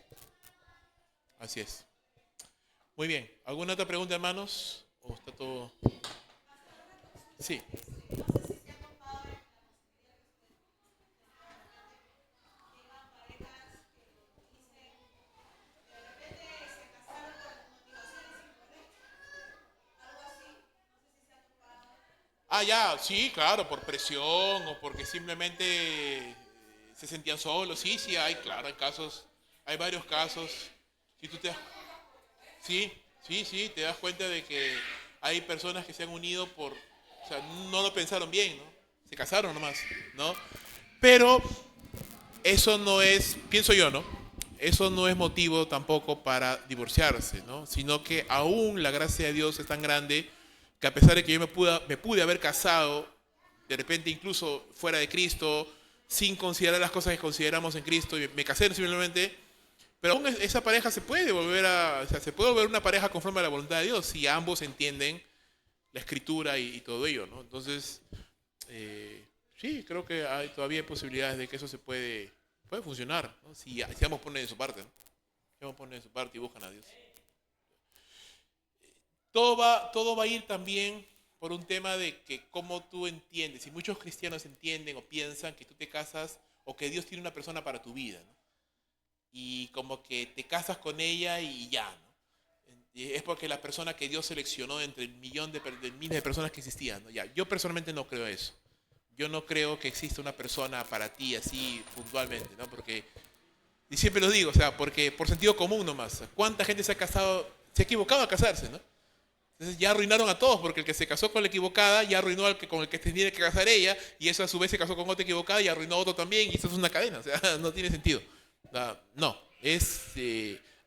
así es. Muy bien. ¿Alguna otra pregunta, hermanos? ¿O está todo? Sí. Ah, ya, sí, claro, por presión o porque simplemente se sentían solos. Sí, sí, hay, claro, hay casos, hay varios casos. Si tú te, sí, sí, sí, te das cuenta de que hay personas que se han unido por, o sea, no lo pensaron bien, ¿no? Se casaron nomás, ¿no? Pero eso no es, pienso yo, ¿no? Eso no es motivo tampoco para divorciarse, ¿no? Sino que aún la gracia de Dios es tan grande que a pesar de que yo me pude haber casado, de repente incluso fuera de Cristo, sin considerar las cosas que consideramos en Cristo, y me casé simplemente, pero aún esa pareja se puede volver o sea, se puede volver una pareja conforme a la voluntad de Dios si ambos entienden la escritura y todo ello, ¿no? Entonces, sí, creo que todavía hay posibilidades de que eso puede funcionar, ¿no? Si ambos ponen de su parte, ¿no? Si ambos ponen de su parte y buscan a Dios. Todo va a ir también por un tema de que cómo tú entiendes. Si muchos cristianos entienden o piensan que tú te casas o que Dios tiene una persona para tu vida, ¿no? Y como que te casas con ella y ya, ¿no? Y es porque la persona que Dios seleccionó entre el millón de miles de personas que existían, ¿no? Ya, yo personalmente no creo eso. Yo no creo que exista una persona para ti así puntualmente, ¿no? Porque, y siempre lo digo, o sea, porque por sentido común nomás, ¿cuánta gente se ha casado, se ha equivocado a casarse, ¿no? Entonces ya arruinaron a todos, porque el que se casó con la equivocada ya arruinó al que con el que se tiene que casar ella, y eso a su vez se casó con otra equivocada y arruinó a otro también, y eso es una cadena, o sea, no tiene sentido. No,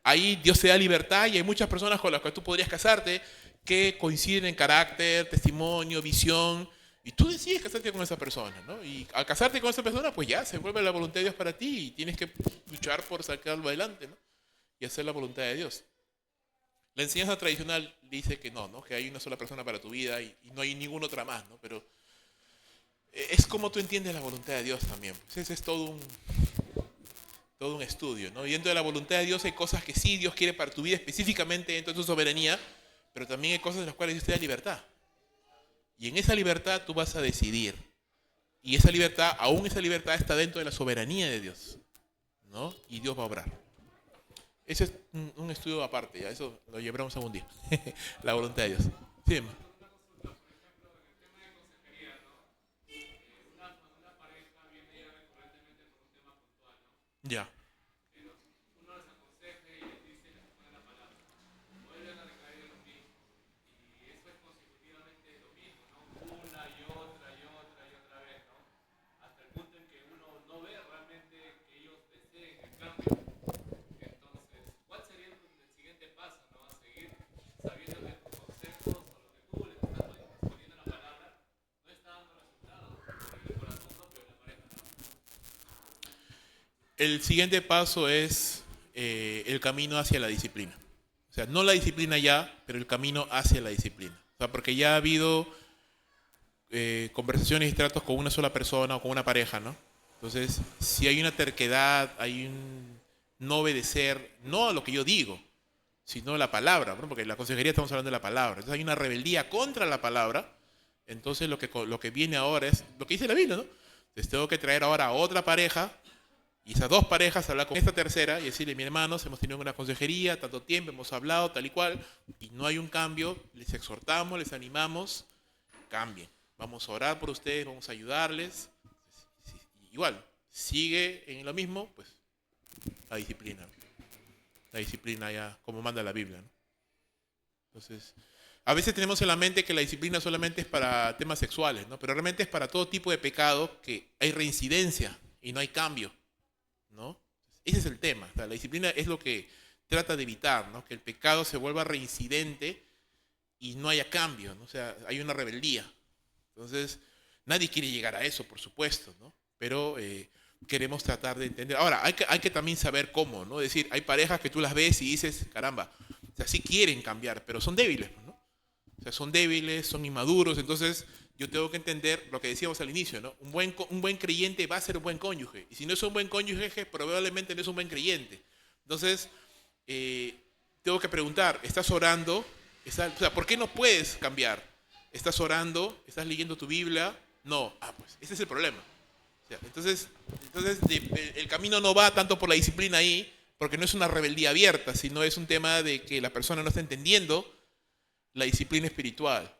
ahí Dios te da libertad y hay muchas personas con las que tú podrías casarte que coinciden en carácter, testimonio, visión, y tú decides casarte con esa persona, ¿no? Y al casarte con esa persona, pues ya se vuelve la voluntad de Dios para ti y tienes que luchar por sacarlo adelante, ¿no? Y hacer la voluntad de Dios. La enseñanza tradicional dice que no, que hay una sola persona para tu vida y no hay ninguna otra más, ¿no? Pero es como tú entiendes la voluntad de Dios también. Pues ese es todo un estudio, ¿no? Y dentro de la voluntad de Dios hay cosas que sí Dios quiere para tu vida específicamente dentro de su soberanía, pero también hay cosas en las cuales Dios te da libertad. Y en esa libertad tú vas a decidir. Y esa libertad, aún esa libertad está dentro de la soberanía de Dios, ¿no? Y Dios va a obrar. Ese es un estudio aparte, ya eso lo llevaremos algún día. La voluntad de Dios. Sí, ma. Ya. El siguiente paso es el camino hacia la disciplina. O sea, no la disciplina ya, pero el camino hacia la disciplina. O sea, porque ya ha habido conversaciones y tratos con una sola persona o con una pareja, ¿no? Entonces, si hay una terquedad, hay un no obedecer, no a lo que yo digo, sino a la palabra, ¿no? Porque en la consejería estamos hablando de la palabra. Entonces hay una rebeldía contra la palabra. Entonces lo que viene ahora es lo que dice la Biblia, ¿no? Entonces tengo que traer ahora a otra pareja y esas dos parejas hablar con esta tercera y decirle, mi hermanos, hemos tenido una consejería, tanto tiempo, hemos hablado, tal y cual, y no hay un cambio, les exhortamos, les animamos, cambien. Vamos a orar por ustedes, vamos a ayudarles. Igual, sigue en lo mismo, pues la disciplina. La disciplina ya, como manda la Biblia, ¿no? Entonces, a veces tenemos en la mente que la disciplina solamente es para temas sexuales, ¿no? Pero realmente es para todo tipo de pecado que hay reincidencia y no hay cambio, ¿no? Ese es el tema. O sea, la disciplina es lo que trata de evitar, ¿no? Que el pecado se vuelva reincidente y no haya cambio, ¿no? O sea, hay una rebeldía. Entonces, nadie quiere llegar a eso, por supuesto, ¿no? Pero queremos tratar de entender. Ahora, hay que también saber cómo, ¿no? Es decir, hay parejas que tú las ves y dices, caramba, o sea, sí quieren cambiar, pero son débiles, ¿no? O sea, son débiles, son inmaduros, entonces yo tengo que entender lo que decíamos al inicio, ¿no? Un buen creyente va a ser un buen cónyuge, y si no es un buen cónyuge, probablemente no es un buen creyente. Entonces, tengo que preguntar, ¿estás orando? O sea, ¿por qué no puedes cambiar? ¿Estás orando? ¿Estás leyendo tu Biblia? No. Pues ese es el problema. O sea, entonces el camino no va tanto por la disciplina ahí, porque no es una rebeldía abierta, sino es un tema de que la persona no está entendiendo la disciplina espiritual.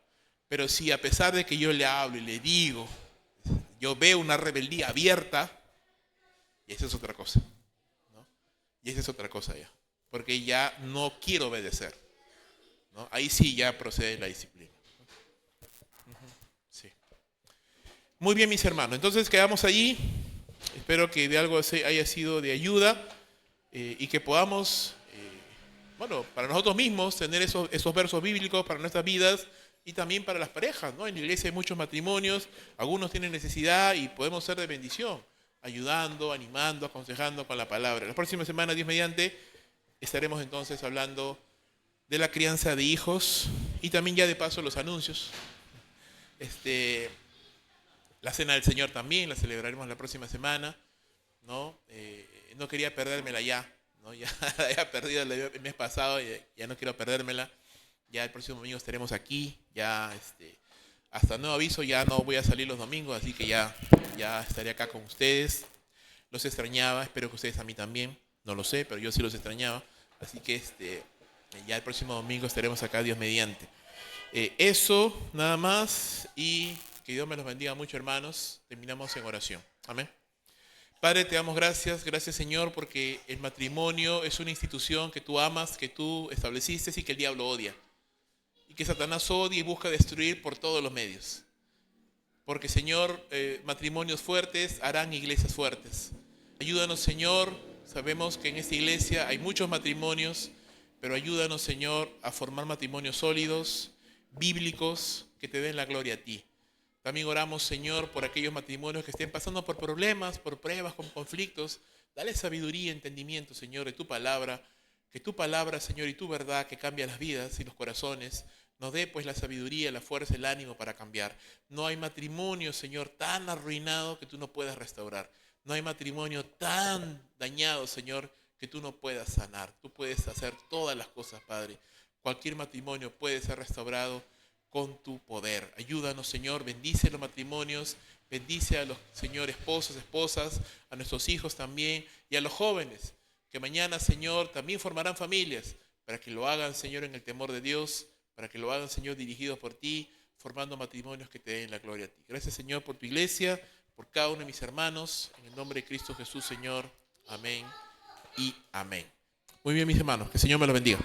Pero si a pesar de que yo le hablo y le digo, yo veo una rebeldía abierta, y esa es otra cosa, ¿no? Y esa es otra cosa ya. Porque ya no quiero obedecer, ¿no? Ahí sí ya procede la disciplina. Sí. Muy bien, mis hermanos. Entonces quedamos allí. Espero que de algo haya sido de ayuda y que podamos, bueno, para nosotros mismos tener esos versos bíblicos para nuestras vidas y también para las parejas, ¿no? En la iglesia hay muchos matrimonios, algunos tienen necesidad y podemos ser de bendición, ayudando, animando, aconsejando con la palabra. La próxima semana, Dios mediante, estaremos entonces hablando de la crianza de hijos y también ya de paso los anuncios. La Cena del Señor también la celebraremos la próxima semana, ¿no? No quería perdérmela ya, ¿no? Ya la había perdido el mes pasado y ya no quiero perdérmela. Ya el próximo domingo estaremos aquí, ya hasta nuevo aviso ya no voy a salir los domingos, así que ya estaré acá con ustedes. Los extrañaba, espero que ustedes a mí también, no lo sé, pero yo sí los extrañaba. Así que ya el próximo domingo estaremos acá, Dios mediante. Eso, nada más, y que Dios me los bendiga mucho, hermanos. Terminamos en oración. Amén. Padre, te damos gracias, Señor, porque el matrimonio es una institución que tú amas, que tú estableciste y que el diablo odia. que Satanás odia y busca destruir por todos los medios. Porque, Señor, matrimonios fuertes harán iglesias fuertes. Ayúdanos, Señor. Sabemos que en esta iglesia hay muchos matrimonios, pero ayúdanos, Señor, a formar matrimonios sólidos, bíblicos, que te den la gloria a ti. También oramos, Señor, por aquellos matrimonios que estén pasando por problemas, por pruebas, con conflictos. Dale sabiduría, entendimiento, Señor, de tu palabra. Que tu palabra, Señor, y tu verdad, que cambia las vidas y los corazones, nos dé pues la sabiduría, la fuerza, el ánimo para cambiar. No hay matrimonio, Señor, tan arruinado que tú no puedas restaurar. No hay matrimonio tan dañado, Señor, que tú no puedas sanar. Tú puedes hacer todas las cosas, Padre. Cualquier matrimonio puede ser restaurado con tu poder. Ayúdanos, Señor, bendice los matrimonios, bendice a los, Señor, esposos, esposas, a nuestros hijos también y a los jóvenes, que mañana, Señor, también formarán familias, para que lo hagan, Señor, en el temor de Dios, para que lo hagan, Señor, dirigidos por ti, formando matrimonios que te den la gloria a ti. Gracias, Señor, por tu iglesia, por cada uno de mis hermanos, en el nombre de Cristo Jesús, Señor. Amén y amén. Muy bien, mis hermanos, que el Señor me los bendiga.